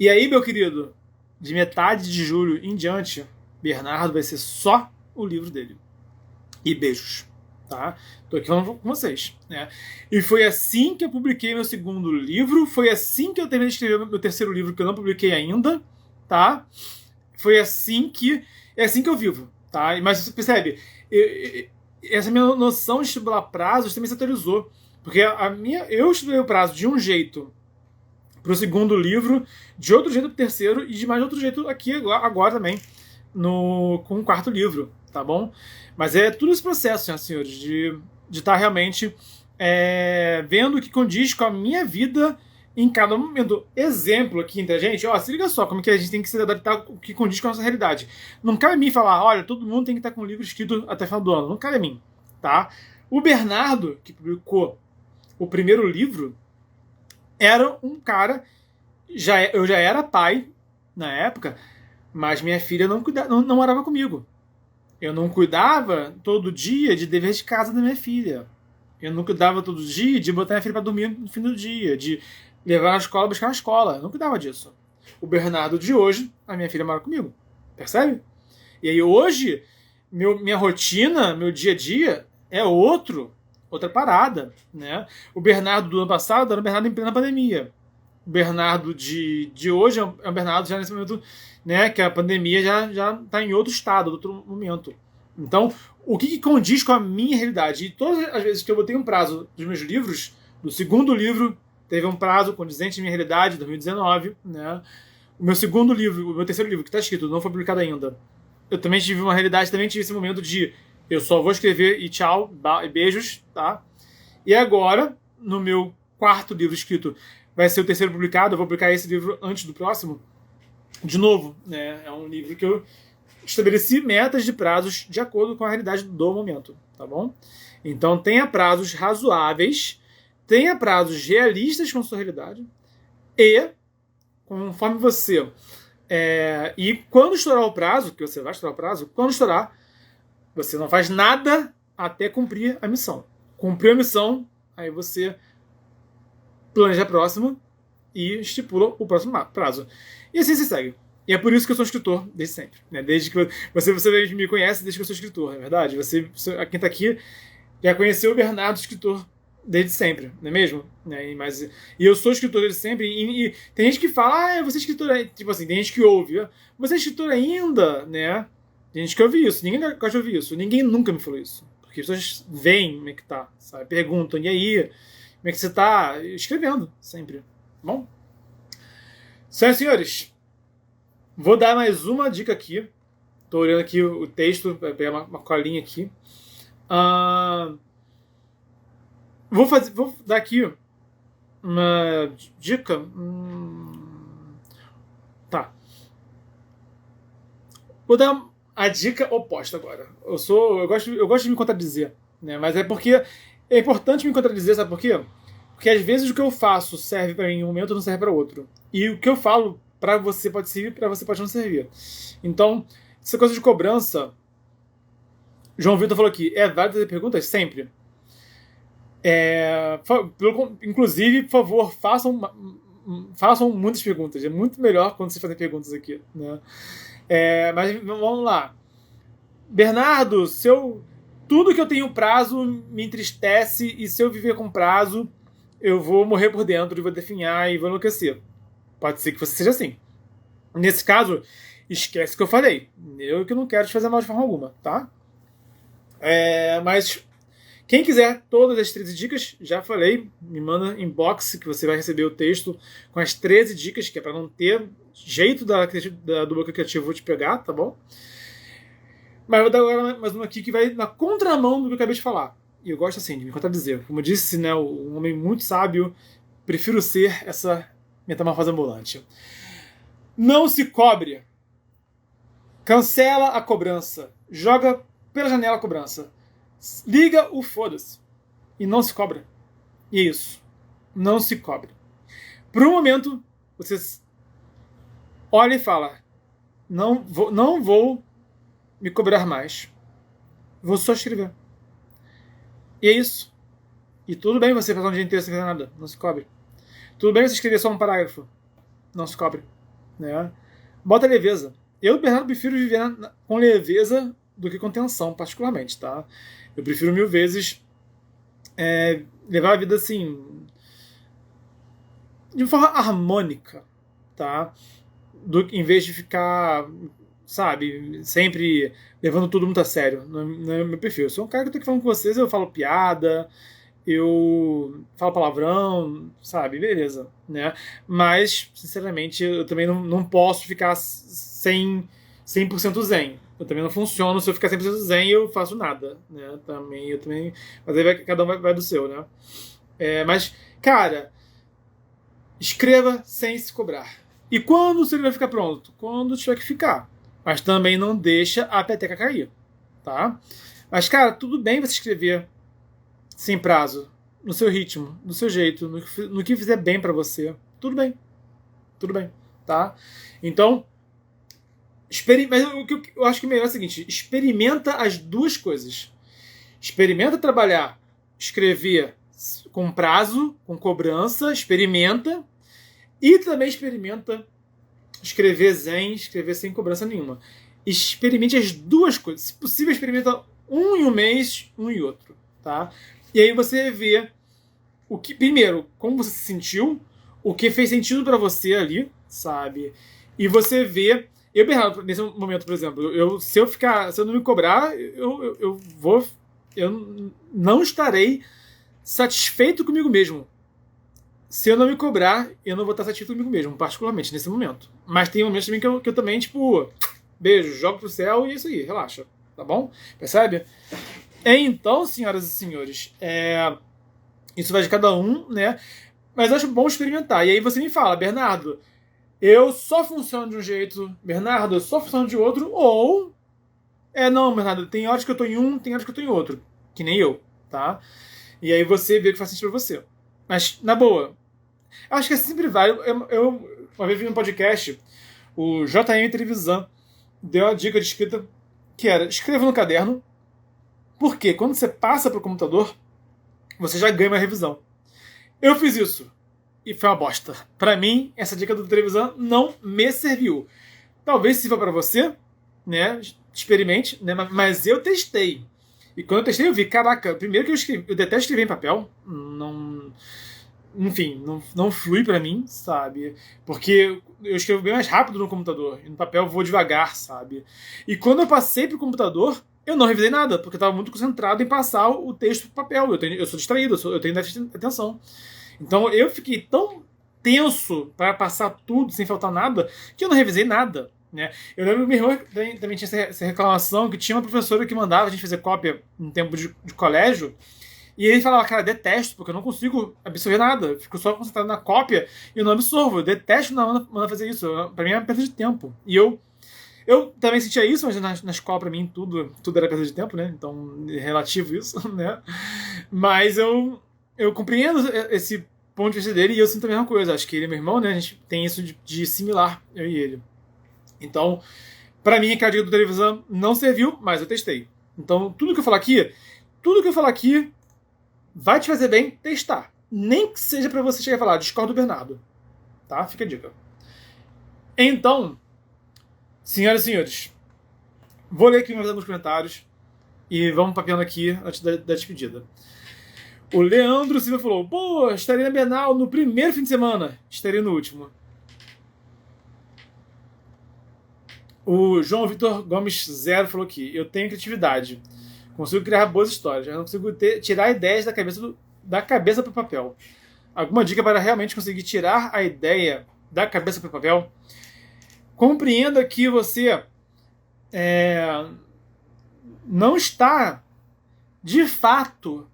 E aí, meu querido, de metade de julho em diante, Bernardo vai ser só o livro dele. E beijos, tá? Tô aqui falando com vocês, né? E foi assim que eu publiquei meu segundo livro, foi assim que eu terminei de escrever meu terceiro livro, que eu não publiquei ainda, tá? Foi assim que... É assim que eu vivo, tá? Mas você percebe, essa minha noção de estipular prazos também se atualizou. Porque eu estipulei o prazo de um jeito pro segundo livro, de outro jeito pro terceiro e de mais outro jeito aqui agora também, com o quarto livro, tá bom? Mas é tudo esse processo, senhoras e senhores, de estar realmente vendo o que condiz com a minha vida em cada momento. Exemplo aqui entre a gente, ó, se liga só como que a gente tem que se adaptar o que condiz com a nossa realidade. Não cabe a mim falar, olha, todo mundo tem que estar com um livro escrito até o final do ano. Não cabe a mim, tá? O Bernardo, que publicou o primeiro livro, era um cara, eu já era pai na época, mas minha filha não morava comigo. Eu não cuidava todo dia de dever de casa da minha filha. Eu não cuidava todo dia de botar minha filha para dormir no fim do dia, de levar na escola, buscar na escola. Eu não cuidava disso. O Bernardo de hoje, a minha filha mora comigo. Percebe? E aí hoje, minha rotina, meu dia a dia é outra parada, né? O Bernardo do ano passado era o Bernardo em plena pandemia. O Bernardo de hoje é um Bernardo já nesse momento, né, que a pandemia já está em outro estado, outro momento. Então, o que condiz com a minha realidade? E todas as vezes que eu botei um prazo dos meus livros, do segundo livro teve um prazo condizente à minha realidade, 2019, né? O meu segundo livro, o meu terceiro livro, que está escrito, não foi publicado ainda, eu também tive uma realidade, também tive esse momento de eu só vou escrever e tchau, e beijos, tá? E agora, no meu quarto livro escrito, vai ser o terceiro publicado, eu vou publicar esse livro antes do próximo. De novo, né? É um livro que eu estabeleci metas de prazos de acordo com a realidade do momento, tá bom? Então tenha prazos razoáveis, tenha prazos realistas com a sua realidade e, conforme você... e quando estourar o prazo, que você vai estourar o prazo, quando estourar, você não faz nada até cumprir a missão. Cumpriu a missão, aí você planeja a próxima e estipula o próximo prazo. E assim se segue. E é por isso que eu sou escritor desde sempre. Né? Desde que você me conhece desde que eu sou escritor, é verdade? Quem está aqui já conheceu o Bernardo, escritor, desde sempre, não é mesmo? E eu sou escritor desde sempre. E tem gente que fala, você é escritor, tipo assim, tem gente que ouve, você é escritor ainda, né? Tem gente que ouve isso, ninguém gosta de ouvir isso, ninguém nunca me falou isso. Porque as pessoas veem como é que tá, sabe? Perguntam, e aí? Como é que você tá? Escrevendo, sempre. Bom? Senhoras e senhores, vou dar mais uma dica aqui. Estou olhando aqui o texto, vai pegar uma colinha aqui. Vou dar aqui uma dica. Tá. Vou dar a dica oposta agora. Eu gosto de me contradizer, né? Mas é porque é importante me contradizer, sabe por quê? Porque às vezes o que eu faço serve para mim em um momento, não serve para outro. E o que eu falo para você pode servir, para você pode não servir. Então, essa coisa de cobrança, João Vitor falou aqui, é válido fazer perguntas? Sempre. Inclusive, por favor, façam muitas perguntas. É muito melhor quando vocês fazem perguntas aqui, né? Mas vamos lá. Bernardo, tudo que eu tenho prazo me entristece, e se eu viver com prazo, eu vou morrer por dentro, e vou definhar e vou enlouquecer. Pode ser que você seja assim. Nesse caso, esquece o que eu falei. Eu que não quero te fazer mal de forma alguma, tá? Mas quem quiser todas as 13 dicas, já falei, me manda inbox que você vai receber o texto com as 13 dicas, que é para não ter jeito do bloqueio criativo te pegar, tá bom? Mas vou dar agora mais uma aqui que vai na contramão do que eu acabei de falar. E eu gosto assim de me contradizer. Como eu disse, né, um homem muito sábio, prefiro ser essa metamorfose ambulante. Não se cobre. Cancela a cobrança. Joga pela janela a cobrança. Liga o foda-se. E não se cobra. E é isso. Não se cobre. Por um momento, você olha e fala, não vou me cobrar mais. Vou só escrever. E é isso. E tudo bem você passar um dia inteiro sem fazer nada. Não se cobre. Tudo bem você escrever só um parágrafo. Não se cobre. né? Bota leveza. Eu, Bernardo, prefiro viver com leveza do que com tensão, particularmente, tá? Eu prefiro 1000 vezes levar a vida assim, de forma harmônica, tá? Em vez de ficar, sabe, sempre levando tudo muito a sério. Não é o meu perfil. Eu sou um cara que eu tô aqui falando com vocês, eu falo piada, eu falo palavrão, sabe, beleza, né? Mas, sinceramente, eu também não posso ficar 100% zen. Eu também não funciono, se eu ficar 100% zen, eu faço nada, né? Eu também, mas aí cada um vai do seu, né? Mas, cara, escreva sem se cobrar. E quando o seu livro vai ficar pronto? Quando tiver que ficar. Mas também não deixa a peteca cair, tá? Mas, cara, tudo bem você escrever sem prazo, no seu ritmo, no seu jeito, no que fizer bem pra você. Tudo bem, tá? Então, mas o que eu acho que é melhor é o seguinte: experimenta as duas coisas. Experimenta trabalhar, escrever com prazo, com cobrança, experimenta. E também experimenta escrever zen, escrever sem cobrança nenhuma. Experimente as duas coisas. Se possível, experimenta um em um mês, um em outro, tá? E aí você vê primeiro, como você se sentiu, o que fez sentido pra você ali, sabe? E você vê. Eu, Bernardo, nesse momento, por exemplo, se eu não me cobrar, eu não estarei satisfeito comigo mesmo. Se eu não me cobrar, eu não vou estar satisfeito comigo mesmo, particularmente, nesse momento. Mas tem momentos também que eu também, tipo, beijo, jogo pro céu e é isso aí, relaxa, tá bom? Percebe? Então, senhoras e senhores, isso vai de cada um, né? Mas eu acho bom experimentar. E aí você me fala, Bernardo, eu só funciono de um jeito, Bernardo, eu só funciono de outro, ou... não, Bernardo, tem horas que eu tô em um, tem horas que eu tô em outro. Que nem eu, tá? E aí você vê o que faz sentido pra você. Mas, na boa, acho que é sempre válido. Eu uma vez vi um podcast, o JM Trevisan deu uma dica de escrita que era: escreva no caderno, porque quando você passa para o computador, você já ganha uma revisão. Eu fiz isso e foi uma bosta. Para mim, essa dica do Trevisan não me serviu. Talvez sirva para você, né? Experimente, né? Mas eu testei. E quando eu testei, eu vi, caraca, primeiro que eu detesto escrever em papel, enfim, não flui pra mim, sabe? Porque eu escrevo bem mais rápido no computador, e no papel eu vou devagar, sabe? E quando eu passei pro computador, eu não revisei nada, porque eu estava muito concentrado em passar o texto pro papel. Eu sou distraído, eu tenho déficit de atenção. Então eu fiquei tão tenso para passar tudo sem faltar nada, que eu não revisei nada, né? Eu lembro que meu irmão também tinha essa reclamação, que tinha uma professora que mandava a gente fazer cópia em tempo de colégio. E ele falava, cara, detesto, porque eu não consigo absorver nada. Eu fico só concentrado na cópia e eu não absorvo. Eu detesto mandar fazer isso. Pra mim é uma perda de tempo. E eu também sentia isso, mas na escola, pra mim, tudo era perda de tempo, né? Então, é relativo isso, né? Mas eu compreendo esse ponto de vista dele e eu sinto a mesma coisa. Acho que ele é meu irmão, né? A gente tem isso de similar, eu e ele. Então, pra mim, aquela dica do televisão não serviu, mas eu testei. Então, tudo que eu falar aqui vai te fazer bem testar. Nem que seja pra você chegar e falar, discordo do Bernardo. Tá? Fica a dica. Então, senhoras e senhores, vou ler aqui alguns comentários e vamos papeando aqui antes da despedida. O Leandro Silva falou, pô, estarei na Bienal no primeiro fim de semana. Estarei no último. O João Vitor Gomes Zero falou aqui, eu tenho criatividade. Consigo criar boas histórias, mas não consigo tirar ideias da cabeça para o papel. Alguma dica para realmente conseguir tirar a ideia da cabeça para o papel? Compreenda que você não está, de fato...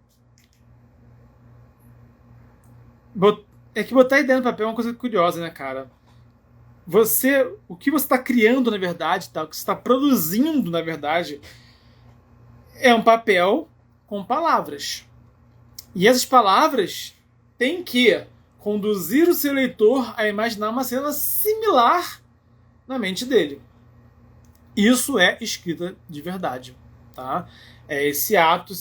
É que botar ideia no papel é uma coisa curiosa, né, cara? O que você está criando, na verdade, tá? O que você está produzindo, na verdade... é um papel com palavras. E essas palavras têm que conduzir o seu leitor a imaginar uma cena similar na mente dele. Isso é escrita de verdade, tá? É esse ato,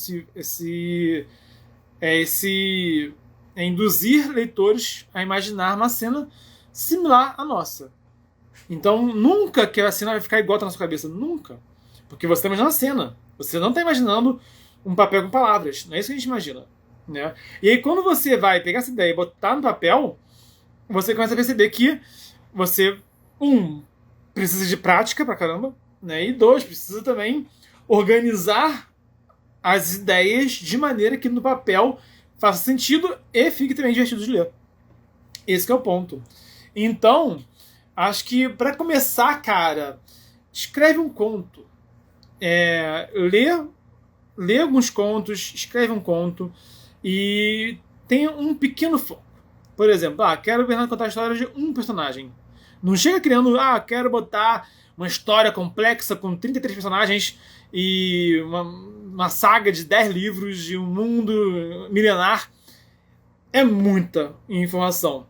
é induzir leitores a imaginar uma cena similar à nossa. Então, nunca que a cena vai ficar igual tá na sua cabeça. Nunca. Porque você está imaginando a cena. Você não está imaginando um papel com palavras. Não é isso que a gente imagina. Né? E aí, quando você vai pegar essa ideia e botar no papel, você começa a perceber que você, precisa de prática pra caramba, né? E dois, precisa também organizar as ideias de maneira que no papel faça sentido e fique também divertido de ler. Esse que é o ponto. Então, acho que para começar, cara, escreve um conto. Lê alguns contos, escreve um conto e tenha um pequeno foco. Por exemplo, quero o Bernardo contar a história de um personagem. Não chega criando, quero botar uma história complexa com 33 personagens e uma saga de 10 livros de um mundo milenar. É muita informação.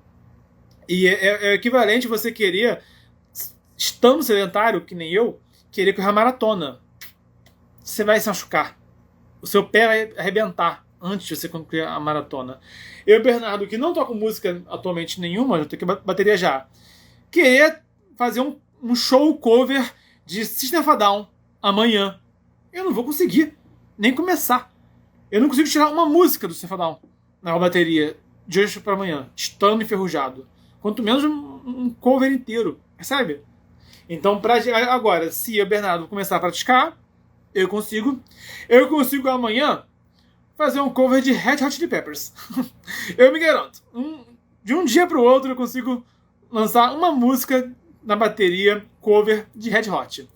E é equivalente você querer, estando sedentário, que nem eu, querer correr a maratona. Você vai se machucar. O seu pé vai arrebentar antes de você concluir a maratona. Eu, Bernardo, que não toco música atualmente nenhuma, eu tenho que bateria já, querer fazer um show cover de System of a Down amanhã. Eu não vou conseguir nem começar. Eu não consigo tirar uma música do System of a Down na bateria de hoje para amanhã, estando enferrujado. Quanto menos um cover inteiro, percebe? Então, agora, se eu, Bernardo, começar a praticar, eu consigo amanhã fazer um cover de Red Hot Chili Peppers. Eu me garanto. De um dia para o outro eu consigo lançar uma música na bateria cover de Red Hot.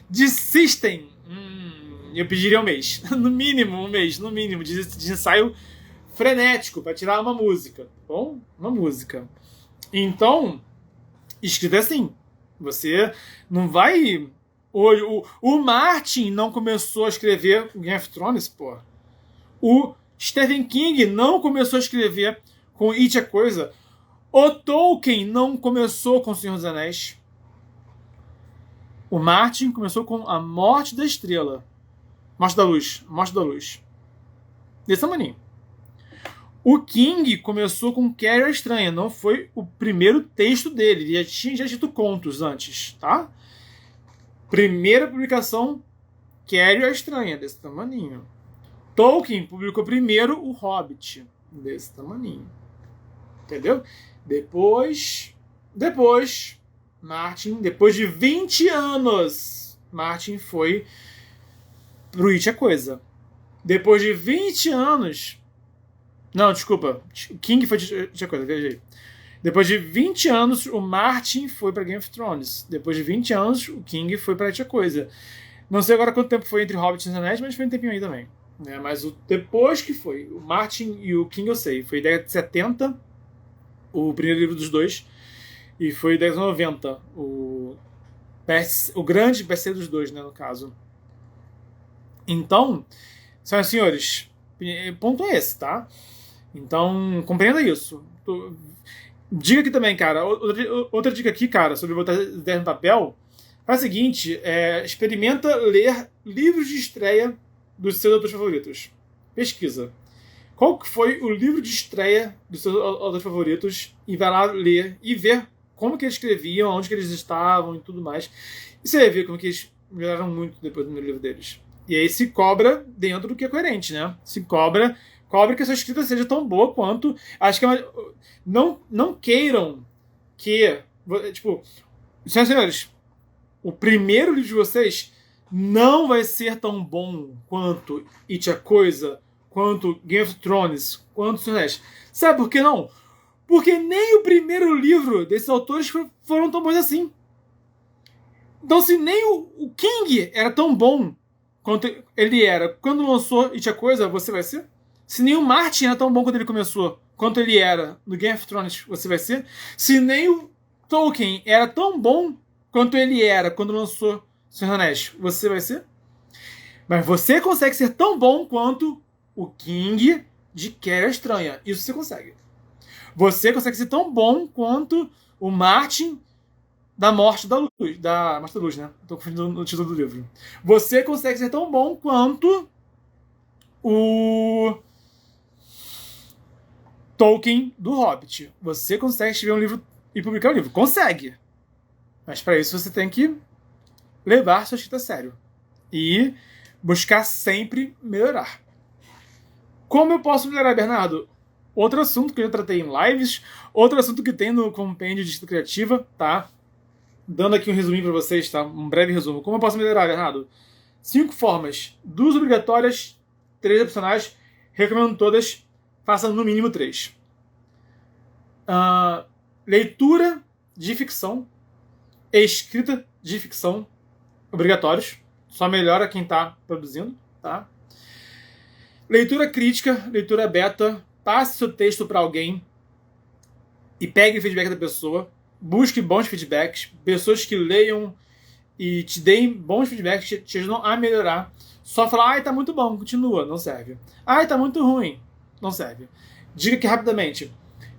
De System, eu pediria um mês. No mínimo, um mês. No mínimo, de ensaio frenético para tirar uma música. Tá bom? Uma música. Então, escrito assim. Você não vai... O Martin não começou a escrever Game of Thrones, pô. O Stephen King não começou a escrever com It a Coisa. O Tolkien não começou com O Senhor dos Anéis. O Martin começou com A Morte da Estrela. Morte da Luz. Desse tamanho. O King começou com Carrie a Estranha. Não foi o primeiro texto dele. Ele já tinha dito contos antes, tá? Primeira publicação, Carrie a Estranha, desse tamanho. Tolkien publicou primeiro o Hobbit, desse tamanho. Entendeu? Depois, Martin, depois de 20 anos, Martin foi pro It a Coisa. Depois de 20 anos... Não, desculpa. King foi It a Coisa, viajei. Depois de 20 anos, o Martin foi para Game of Thrones. Depois de 20 anos, o King foi para It a Coisa. Não sei agora quanto tempo foi entre Hobbit e Os Anéis, mas foi um tempinho aí também. Né? Mas depois que foi, o Martin e o King eu sei. Foi década de 70, o primeiro livro dos dois. E foi década de 90, o grande best-seller dos dois, né, no caso. Então, senhoras e senhores, o ponto é esse, tá? Então, compreenda isso. Dica aqui também, cara. Outra dica aqui, cara, sobre botar ideias no papel. Faz o seguinte, experimenta ler livros de estreia dos seus autores favoritos. Pesquisa. Qual que foi o livro de estreia dos seus autores favoritos e vai lá ler e ver como que eles escreviam, onde que eles estavam e tudo mais. E você vai ver como que eles melhoraram muito depois do livro deles. E aí se cobra dentro do que é coerente, né? Se cobra que a sua escrita seja tão boa quanto... Acho que não queiram que... Tipo, senhoras e senhores, o primeiro livro de vocês não vai ser tão bom quanto It a Coisa, quanto Game of Thrones, quanto Senhor dos Anéis. Sabe por que não? Porque nem o primeiro livro desses autores foram tão bons assim. Então, se nem o King era tão bom quanto ele era quando lançou It a Coisa, você vai ser? Se nem o Martin era tão bom quando ele começou quanto ele era no Game of Thrones, você vai ser? Se nem o Tolkien era tão bom quanto ele era quando lançou Senhor dos Anéis, você vai ser? Mas você consegue ser tão bom quanto o King de Carrie a Estranha. Isso você consegue. Você consegue ser tão bom quanto o Martin da Morte da Luz. Da Morte da Luz, né? Estou confundindo o título do livro. Você consegue ser tão bom quanto o Tolkien do Hobbit. Você consegue escrever um livro e publicar um livro. Consegue. Mas para isso você tem que levar sua escrita a sério e buscar sempre melhorar. Como eu posso melhorar, Bernardo? Outro assunto que eu já tratei em lives, outro assunto que tem no compêndio de escrita criativa, tá? Dando aqui um resuminho para vocês, tá? Um breve resumo. Como eu posso melhorar, Bernardo? 5 formas. 2 obrigatórias, 3 opcionais. Recomendo todas. Faça no mínimo 3. Leitura de ficção. Escrita de ficção. Obrigatórios. Só melhora quem está produzindo, tá? Leitura crítica, leitura beta. Passe seu texto para alguém e pegue o feedback da pessoa. Busque bons feedbacks. Pessoas que leiam e te deem bons feedbacks, te ajudam a melhorar. Só falar, ai, tá muito bom, continua, não serve. Ai, tá muito ruim, não serve. Diga aqui rapidamente.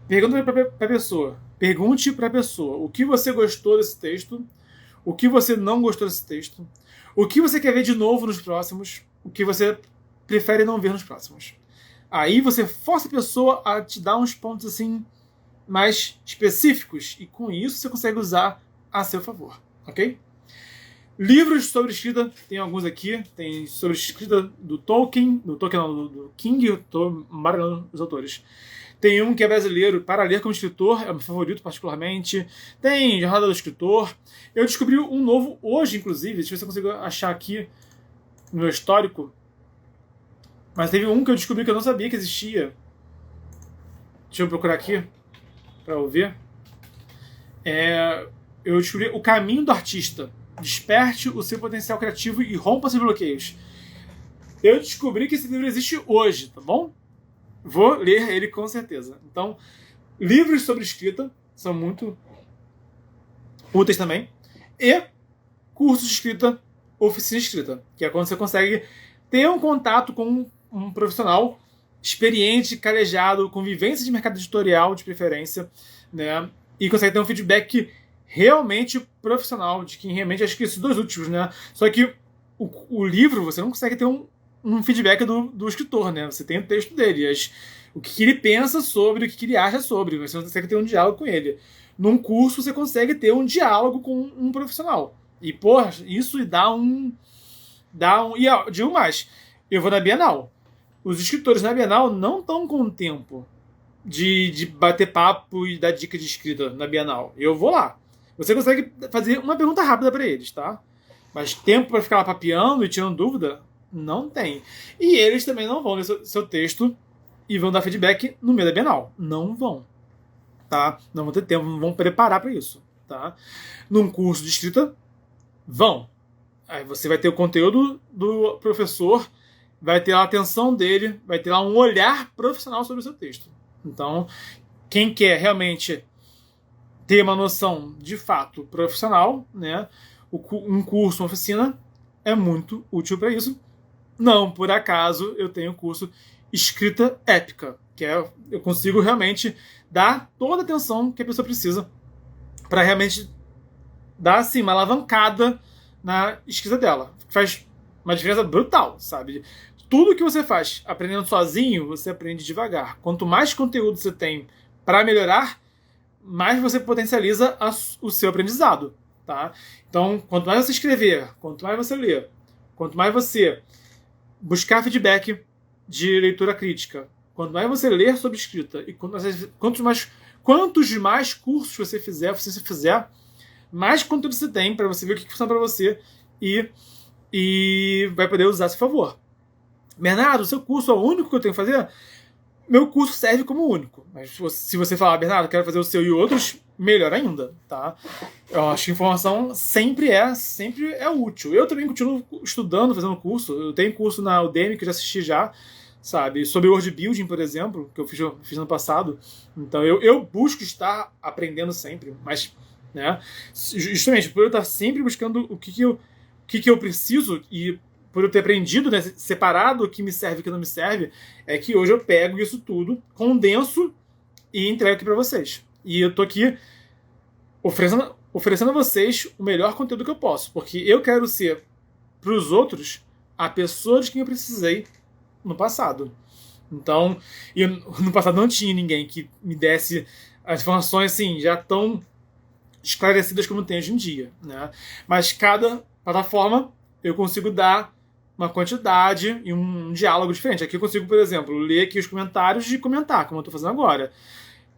Pergunte para a pessoa. Pergunte para a pessoa o que você gostou desse texto, o que você não gostou desse texto, o que você quer ver de novo nos próximos, o que você prefere não ver nos próximos. Aí você força a pessoa a te dar uns pontos assim mais específicos e com isso você consegue usar a seu favor, ok? Livros sobre escrita, tem alguns aqui, tem sobre escrita do Tolkien, do King, eu tô embaralhando os autores. Tem um que é brasileiro, Para Ler como Escritor, é o meu favorito particularmente. Tem Jornada do Escritor. Eu descobri um novo hoje, inclusive, deixa eu ver se eu consigo achar aqui no meu histórico. Mas teve um que eu descobri que eu não sabia que existia. Deixa eu procurar aqui para eu ver. Eu descobri O Caminho do Artista. Desperte o seu potencial criativo e rompa seus bloqueios. Eu descobri que esse livro existe hoje, tá bom? Vou ler ele com certeza. Então, livros sobre escrita são muito úteis também. E cursos de escrita, oficina de escrita, que é quando você consegue ter um contato com um profissional experiente, calejado, com vivência de mercado editorial, de preferência, né? E consegue ter um feedback realmente profissional, de quem realmente, acho que esses dois últimos, né? Só que o livro, você não consegue ter um feedback do escritor, né? Você tem o texto dele, o que ele pensa sobre, o que ele acha sobre, você não consegue ter um diálogo com ele. Num curso, você consegue ter um diálogo com um profissional. E, porra, isso dá um... E digo mais, eu vou na Bienal. Os escritores na Bienal não estão com tempo de bater papo e dar dica de escrita na Bienal. Eu vou lá. Você consegue fazer uma pergunta rápida para eles, tá? Mas tempo para ficar lá papeando e tirando dúvida, não tem. E eles também não vão ler seu texto e vão dar feedback no meio da Bienal. Não vão. Tá? Não vão ter tempo, não vão preparar para isso. Tá? Num curso de escrita, vão. Aí você vai ter o conteúdo do professor, vai ter a atenção dele, vai ter lá um olhar profissional sobre o seu texto. Então, quem quer realmente ter uma noção de fato profissional, né, um curso, uma oficina, é muito útil para isso. Não, por acaso, eu tenho o curso Escrita Épica, que eu consigo realmente dar toda a atenção que a pessoa precisa para realmente dar assim, uma alavancada na escrita dela. Faz uma diferença brutal, sabe? Tudo que você faz aprendendo sozinho, você aprende devagar. Quanto mais conteúdo você tem para melhorar, mais você potencializa o seu aprendizado, tá? Então, quanto mais você escrever, quanto mais você ler, quanto mais você buscar feedback de leitura crítica, quanto mais você ler sobre escrita e quantos mais cursos você fizer, mais conteúdo você tem para você ver o que funciona para você e vai poder usar a seu favor. Bernardo, o seu curso é o único que eu tenho que fazer? Meu curso serve como único. Mas se você falar, Bernardo, quero fazer o seu e outros, melhor ainda, tá? Eu acho que informação sempre é útil. Eu também continuo estudando, fazendo curso. Eu tenho curso na Udemy que eu já assisti já, sabe? Sobre Word Building, por exemplo, que eu fiz no passado. Então eu busco estar aprendendo sempre, mas, né? Justamente por eu estar sempre buscando o que eu preciso e por eu ter aprendido, né, separado o que me serve e o que não me serve, é que hoje eu pego isso tudo, condenso e entrego aqui para vocês. E eu tô aqui oferecendo a vocês o melhor conteúdo que eu posso, porque eu quero ser, para os outros, a pessoa de quem eu precisei no passado. Então, no passado não tinha ninguém que me desse as informações assim, já tão esclarecidas como tem hoje em dia, né? Mas cada plataforma eu consigo dar uma quantidade e um diálogo diferente. Aqui eu consigo, por exemplo, ler aqui os comentários e comentar, como eu estou fazendo agora.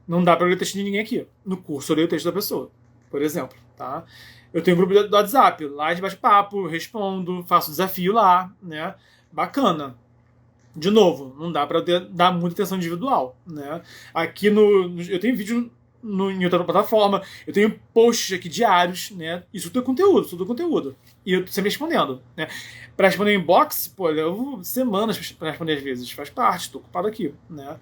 Não dá para ler o texto de ninguém aqui. No curso eu leio o texto da pessoa, por exemplo, tá? Eu tenho um grupo do WhatsApp, lá a gente bate papo, respondo, faço desafio lá, né? Bacana. De novo, não dá para dar muita atenção individual, né? Aqui eu tenho vídeo em outra plataforma, eu tenho posts aqui diários, né? Isso tudo é conteúdo. E eu tô sempre respondendo, né? Para responder inbox, pô, eu levo semanas para responder às vezes, faz parte, estou ocupado aqui, né?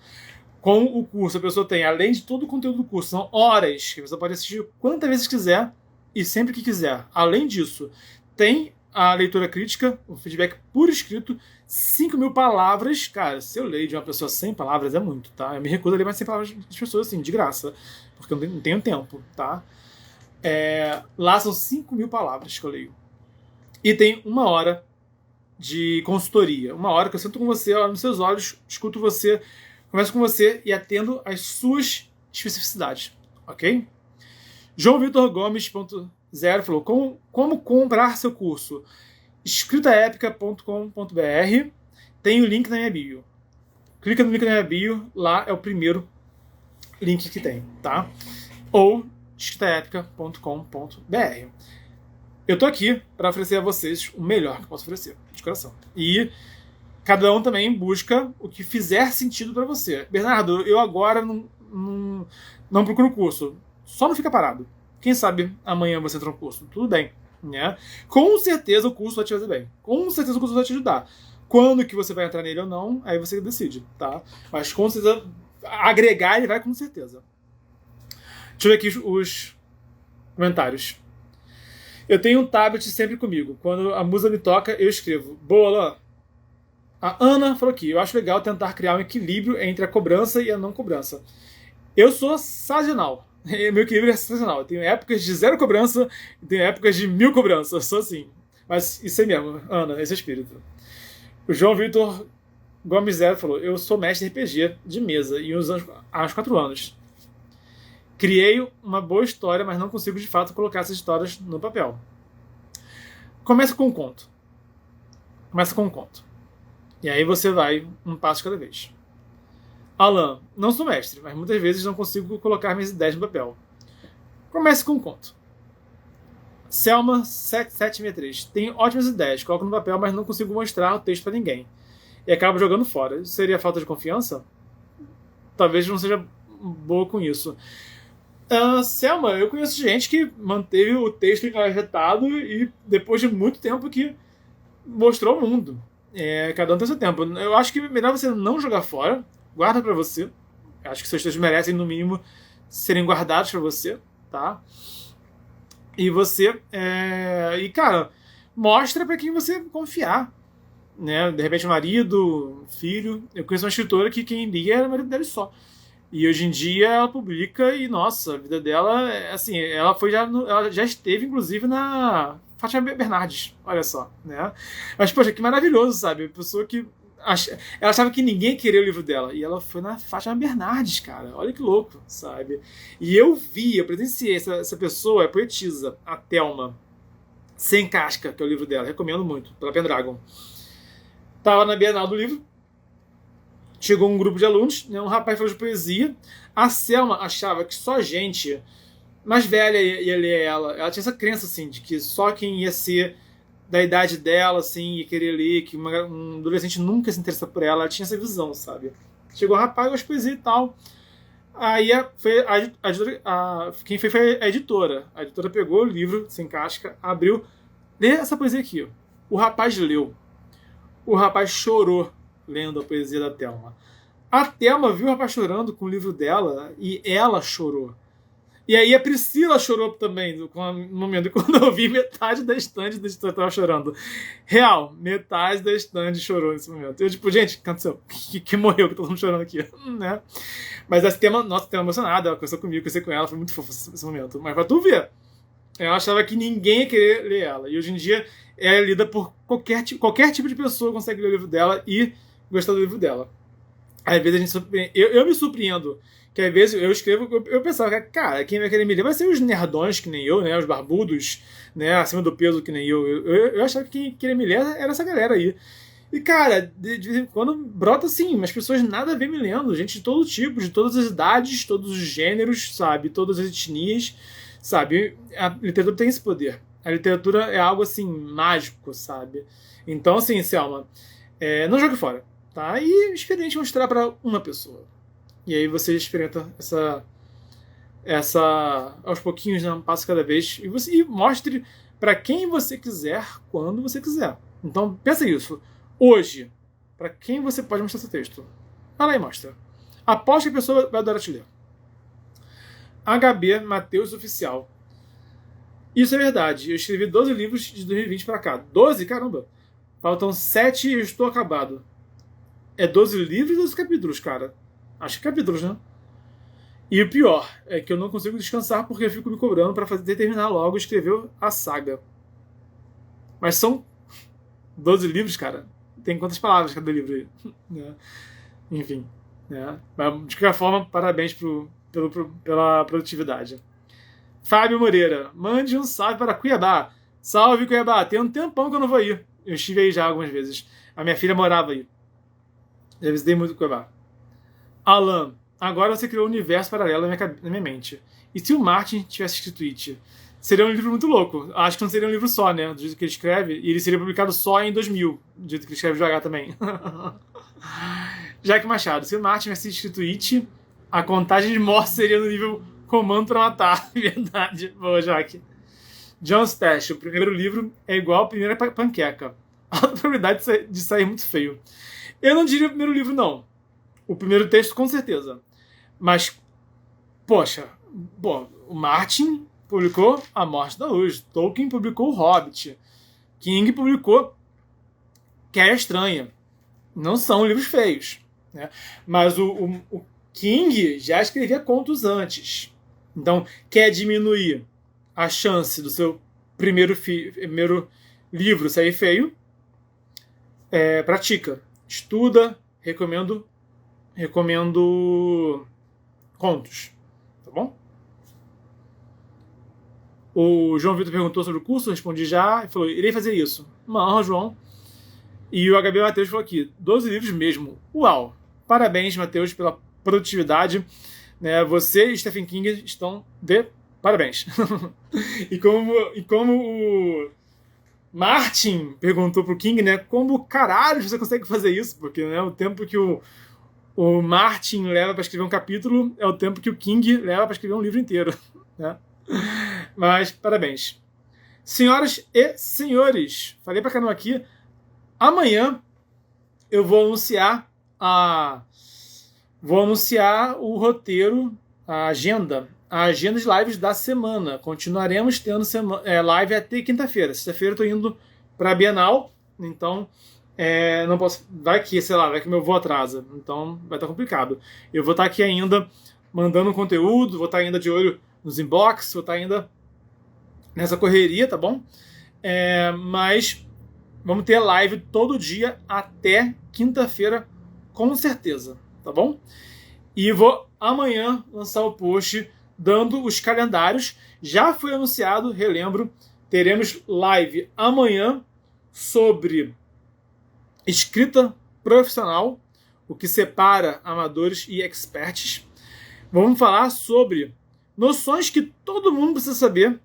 Com o curso, a pessoa tem, além de todo o conteúdo do curso, são horas que a pessoa pode assistir quantas vezes quiser e sempre que quiser. Além disso, tem a leitura crítica, o feedback por escrito, 5.000 palavras. Cara, se eu leio de uma pessoa 100 palavras é muito, tá? Eu me recuso a ler mais 100 palavras de pessoas assim, de graça, porque eu não tenho tempo, tá? Lá são 5.000 palavras que eu leio. E tem 1 hora de consultoria. 1 hora que eu sento com você, olho nos seus olhos, escuto você, converso com você e atendo às suas especificidades, ok? João Vitor Gomes.0 falou: como comprar seu curso? Escritaépica.com.br. Tem o link na minha bio. Clica no link na minha bio, lá é o primeiro link que tem, tá? Ou escritaépica.com.br. Eu tô aqui para oferecer a vocês o melhor que eu posso oferecer, de coração. E cada um também busca o que fizer sentido para você. Bernardo, eu agora não procuro curso. Só não fica parado. Quem sabe amanhã você entra no curso. Tudo bem, né? Com certeza o curso vai te fazer bem. Com certeza o curso vai te ajudar. Quando que você vai entrar nele ou não, aí você decide, tá? Mas com certeza, agregar ele vai com certeza. Deixa eu ver aqui os comentários. Eu tenho um tablet sempre comigo. Quando a musa me toca, eu escrevo. Boa, Alain. A Ana falou aqui: eu acho legal tentar criar um equilíbrio entre a cobrança e a não cobrança. Eu sou sazonal. Meu equilíbrio é sazonal. Eu tenho épocas de 0 cobrança e tenho épocas de 1000 cobranças. Eu sou assim. Mas isso aí mesmo, Ana, esse é o espírito. O João Vitor Gomes Zero falou: eu sou mestre RPG de mesa e uso há uns 4 anos. Criei uma boa história, mas não consigo de fato colocar essas histórias no papel. Começa com um conto. E aí você vai um passo cada vez. Alain, não sou mestre, mas muitas vezes não consigo colocar minhas ideias no papel. Comece com um conto. Selma 7763. Tem ótimas ideias, coloco no papel, mas não consigo mostrar o texto para ninguém. E acabo jogando fora. Isso seria falta de confiança? Talvez não seja boa com isso. Selma, eu conheço gente que manteve o texto engavetado e depois de muito tempo que mostrou o mundo. Cada um tem seu tempo. Eu acho que é melhor você não jogar fora. Guarda pra você. Acho que seus textos merecem, no mínimo, serem guardados pra você, tá? E você... cara, mostra pra quem você confiar. Né? De repente, marido, filho. Eu conheço uma escritora que quem lia era o marido dela só. E hoje em dia ela publica e, nossa, a vida dela, assim, ela já esteve, inclusive, na Fátima Bernardes, olha só, né? Mas, poxa, que maravilhoso, sabe? A pessoa que... ela achava que ninguém queria o livro dela. E ela foi na Fátima Bernardes, cara. Olha que louco, sabe? E eu presenciei essa pessoa, é poetisa, a Thelma. Sem Casca, que é o livro dela. Recomendo muito, pela Pendragon. Tava na Bienal do Livro. Chegou um grupo de alunos, né, um rapaz falou de poesia. A Selma achava que só gente mais velha ia ler ela. Ela tinha essa crença, assim, de que só quem ia ser da idade dela, assim, ia querer ler, que um adolescente nunca se interessa por ela. Ela tinha essa visão, sabe? Chegou o rapaz, gosta de poesia e tal. Aí quem foi a editora. A editora pegou o livro, sem casca, abriu. Lê essa poesia aqui. Ó. O rapaz leu. O rapaz chorou lendo a poesia da Thelma. A Thelma viu o rapaz chorando com o livro dela e ela chorou. E aí a Priscila chorou também no momento. Quando eu vi, metade da estande estava chorando. Real, metade da estande chorou nesse momento. Eu tipo, gente, o que aconteceu? Que morreu, que todo mundo chorando aqui. Né? Mas essa Thelma, nossa, Thelma emocionada, ela conversou comigo, conversei com ela, foi muito fofo esse momento. Mas pra tu ver, ela achava que ninguém ia querer ler ela. E hoje em dia é lida por qualquer tipo de pessoa consegue ler o livro dela e gostar do livro dela. Às vezes a gente eu me surpreendo, que às vezes eu escrevo, eu pensava, cara, quem vai querer me ler vai ser os nerdões que nem eu, né? Os barbudos, né? Acima do peso que nem eu. Eu achava que quem queria me ler era essa galera aí. E, cara, de vez em quando brota assim, mas pessoas nada a ver me lendo, gente de todo tipo, de todas as idades, todos os gêneros, sabe? Todas as etnias, sabe? A literatura tem esse poder. A literatura é algo assim, mágico, sabe? Então, assim, Selma, não jogue fora, tá? E experimente mostrar para uma pessoa. E aí você experimenta aos pouquinhos, né? Um passo cada vez. E mostre para quem você quiser, quando você quiser. Então, pensa isso. Hoje, para quem você pode mostrar seu texto? Vai lá e mostra. Aposto que a pessoa vai adorar te ler. HB Mateus Oficial. Isso é verdade. Eu escrevi 12 livros de 2020 para cá. 12? Caramba! Faltam 7 e eu estou acabado. É 12 livros ou 12 capítulos, cara? Acho que capítulos, né? E o pior é que eu não consigo descansar porque eu fico me cobrando para terminar logo e escrever a saga. Mas são 12 livros, cara. Tem quantas palavras cada livro aí? Né? Enfim. Né? Mas, de qualquer forma, parabéns pela produtividade. Fábio Moreira, mande um salve para Cuiabá. Salve, Cuiabá. Tem um tempão que eu não vou ir. Eu estive aí já algumas vezes. A minha filha morava aí. Já visitei muito Cuiabá. Alan, agora você criou um universo paralelo na minha mente. E se o Martin tivesse escrito It? Seria um livro muito louco. Acho que não seria um livro só, né? Do jeito que ele escreve. E ele seria publicado só em 2000. Do jeito que ele escreve devagar também. Jaque Machado. Se o Martin tivesse escrito It, a contagem de mortes seria no nível Comando para Matar. Verdade. Boa, Jaque. John Stash. O primeiro livro é igual a primeira panqueca. Alta probabilidade de sair muito feio. Eu não diria o primeiro livro, não. O primeiro texto, com certeza. Mas, poxa, bom, o Martin publicou A Morte da Luz, Tolkien publicou O Hobbit, King publicou Guerra Estranha. Não são livros feios, né? Mas o King já escrevia contos antes. Então, quer diminuir a chance do seu primeiro livro sair feio? Pratica. Estuda, recomendo contos, tá bom? O João Vitor perguntou sobre o curso, respondi já, e falou, irei fazer isso. Uma honra, João. E o HB Mateus falou aqui, 12 livros mesmo. Uau! Parabéns, Mateus, pela produtividade. Né? Você e Stephen King estão de parabéns. E como o Martin perguntou pro King, né, como caralho você consegue fazer isso? Porque, né, o tempo que o Martin leva para escrever um capítulo é o tempo que o King leva para escrever um livro inteiro. Né? Mas, parabéns. Senhoras e senhores, falei pra caramba aqui, amanhã eu vou anunciar o roteiro, a agenda de lives da semana. Continuaremos tendo live até quinta-feira. Sexta-feira eu tô indo pra Bienal, então não posso. Vai que meu voo atrasa. Então vai estar complicado. Eu vou estar aqui ainda mandando conteúdo, vou estar ainda de olho nos inbox, vou estar ainda nessa correria, tá bom? Mas vamos ter live todo dia até quinta-feira, com certeza, tá bom? E vou amanhã lançar o post dando os calendários. Já foi anunciado, relembro, teremos live amanhã sobre escrita profissional, o que separa amadores e experts. Vamos falar sobre noções que todo mundo precisa saber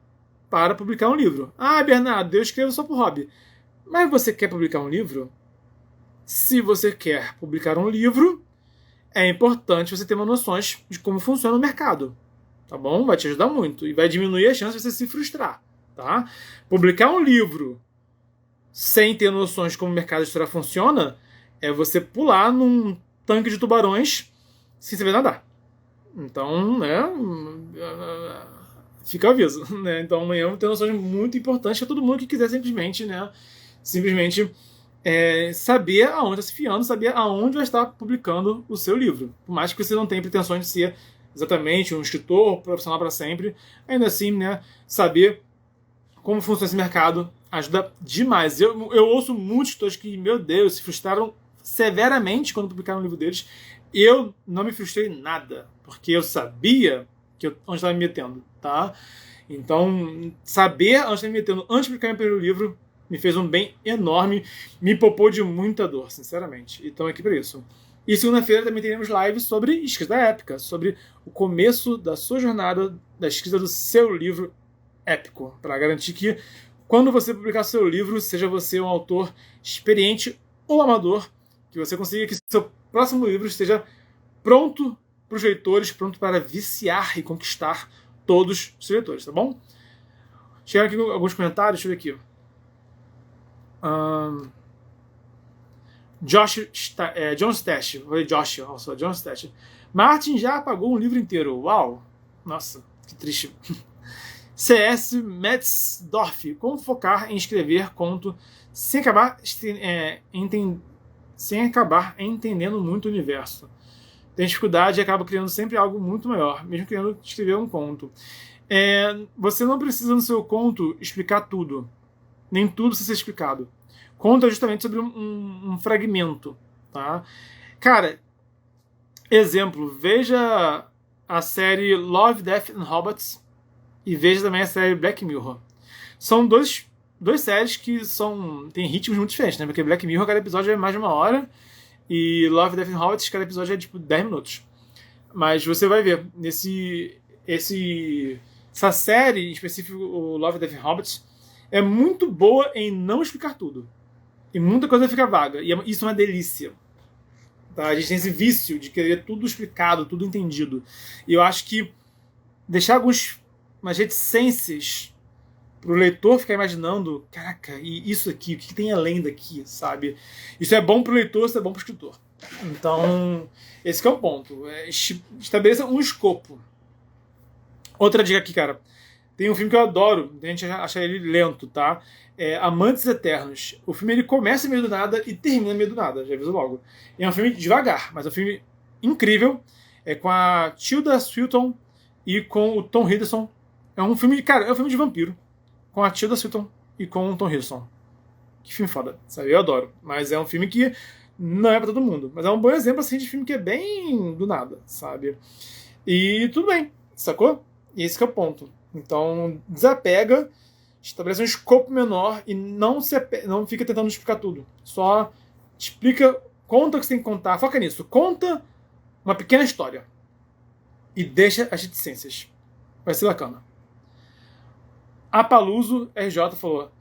para publicar um livro. Ah, Bernardo, eu escrevo só por hobby. Mas você quer publicar um livro? Se você quer publicar um livro, é importante você ter uma noções de como funciona o mercado. Tá bom? Vai te ajudar muito. E vai diminuir a chance de você se frustrar. Tá? Publicar um livro sem ter noções de como o mercado editorial funciona é você pular num tanque de tubarões sem saber nadar. Então, né? Fica o aviso. Né? Então amanhã eu vou ter noções muito importantes para todo mundo que quiser simplesmente saber aonde está se fiando, saber aonde vai estar publicando o seu livro. Por mais que você não tenha pretensões de ser exatamente um escritor profissional para sempre, ainda assim, né, saber como funciona esse mercado ajuda demais. Eu ouço muitos escritores que, meu Deus, se frustraram severamente quando publicaram o livro deles. eu não me frustrei nada, porque eu sabia onde estava me metendo, tá? Então, saber onde estava me metendo antes de publicar meu primeiro livro me fez um bem enorme, me poupou de muita dor, sinceramente. E estamos aqui para isso. E segunda-feira também teremos lives sobre escrita épica, sobre o começo da sua jornada da escrita do seu livro épico, para garantir que quando você publicar seu livro, seja você um autor experiente ou amador, que você consiga que seu próximo livro esteja pronto para os leitores, pronto para viciar e conquistar todos os leitores, tá bom? Chegaram aqui alguns comentários, deixa eu ver aqui. John Stash, falei Josh, also, John Stash. Martin já apagou um livro inteiro. Uau! Nossa, que triste. C.S. Metzdorf, como focar em escrever conto sem acabar entendendo muito o universo. Tem dificuldade e acaba criando sempre algo muito maior, mesmo querendo escrever um conto. Você não precisa no seu conto explicar tudo. Nem tudo precisa ser explicado. Conta justamente sobre um fragmento. Tá? Cara, exemplo, veja a série Love, Death and Robots e veja também a série Black Mirror. São dois séries que têm ritmos muito diferentes, né? Porque Black Mirror, cada episódio é mais de 1 hora e Love, Death and Robots, cada episódio é tipo 10 minutos. Mas você vai ver, essa série, em específico o Love, Death and Robots, é muito boa em não explicar tudo. E muita coisa fica vaga. E isso é uma delícia. Tá? A gente tem esse vício de querer tudo explicado, tudo entendido. E eu acho que deixar umas reticências pro leitor ficar imaginando, caraca, e isso aqui, o que tem além daqui, sabe? Isso é bom pro leitor, isso é bom pro escritor. Então, esse que é o ponto. Estabeleça um escopo. Outra dica aqui, cara. Tem um filme que eu adoro, a gente acha ele lento, tá? Amantes Eternos. O filme ele começa meio do nada e termina meio do nada, já aviso logo. É um filme devagar, mas é um filme incrível. É com a Tilda Swinton e com o Tom Hiddleston. É um filme, cara, é um filme de vampiro. Com a Tilda Swinton e com o Tom Hiddleston. Que filme foda, sabe? Eu adoro. Mas é um filme que não é pra todo mundo. Mas é um bom exemplo, assim, de filme que é bem do nada, sabe? E tudo bem, sacou? E esse que é o ponto. Então, desapega, estabelece um escopo menor e não fica tentando explicar tudo. Só explica, conta o que você tem que contar, foca nisso. Conta uma pequena história e deixa as reticências. Vai ser bacana. A Paluso RJ falou: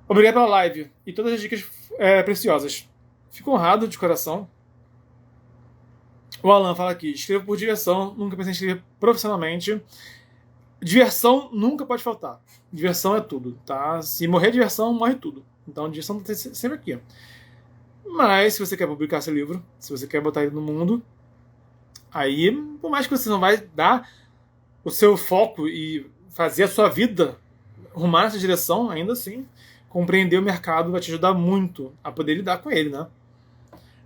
obrigado pela live e todas as dicas preciosas. Fico honrado de coração. O Alan fala aqui: escrevo por diversão, nunca pensei em escrever profissionalmente. Diversão nunca pode faltar. Diversão é tudo, tá? Se morrer diversão, morre tudo. Então, diversão tá sempre aqui. Mas, se você quer publicar seu livro, se você quer botar ele no mundo, aí, por mais que você não vai dar o seu foco e fazer a sua vida rumar nessa direção, ainda assim, compreender o mercado vai te ajudar muito a poder lidar com ele, né?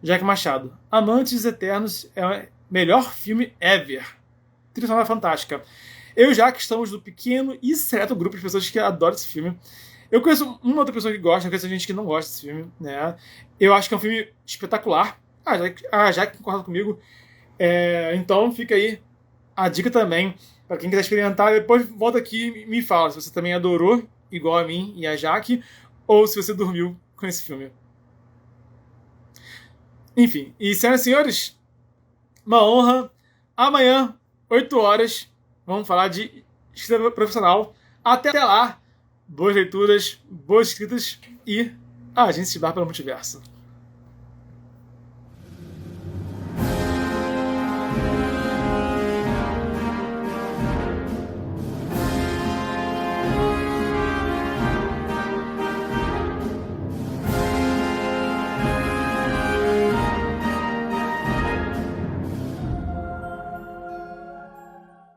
Jack Machado: Amantes Eternos é o melhor filme ever. Trilha sonora fantástica. Eu já que estamos no pequeno e seleto grupo de pessoas que adoram esse filme. Eu conheço uma outra pessoa que gosta, eu conheço gente que não gosta desse filme, né? Eu acho que é um filme espetacular. Já que concorda comigo. Então fica aí a dica também para quem quiser experimentar. Depois volta aqui e me fala se você também adorou, igual a mim e a Jaque, ou se você dormiu com esse filme. Enfim, e senhoras e senhores, uma honra. Amanhã, 8 horas, vamos falar de escrita profissional. Até lá, boas leituras, boas escritas e a gente se barra pelo multiverso.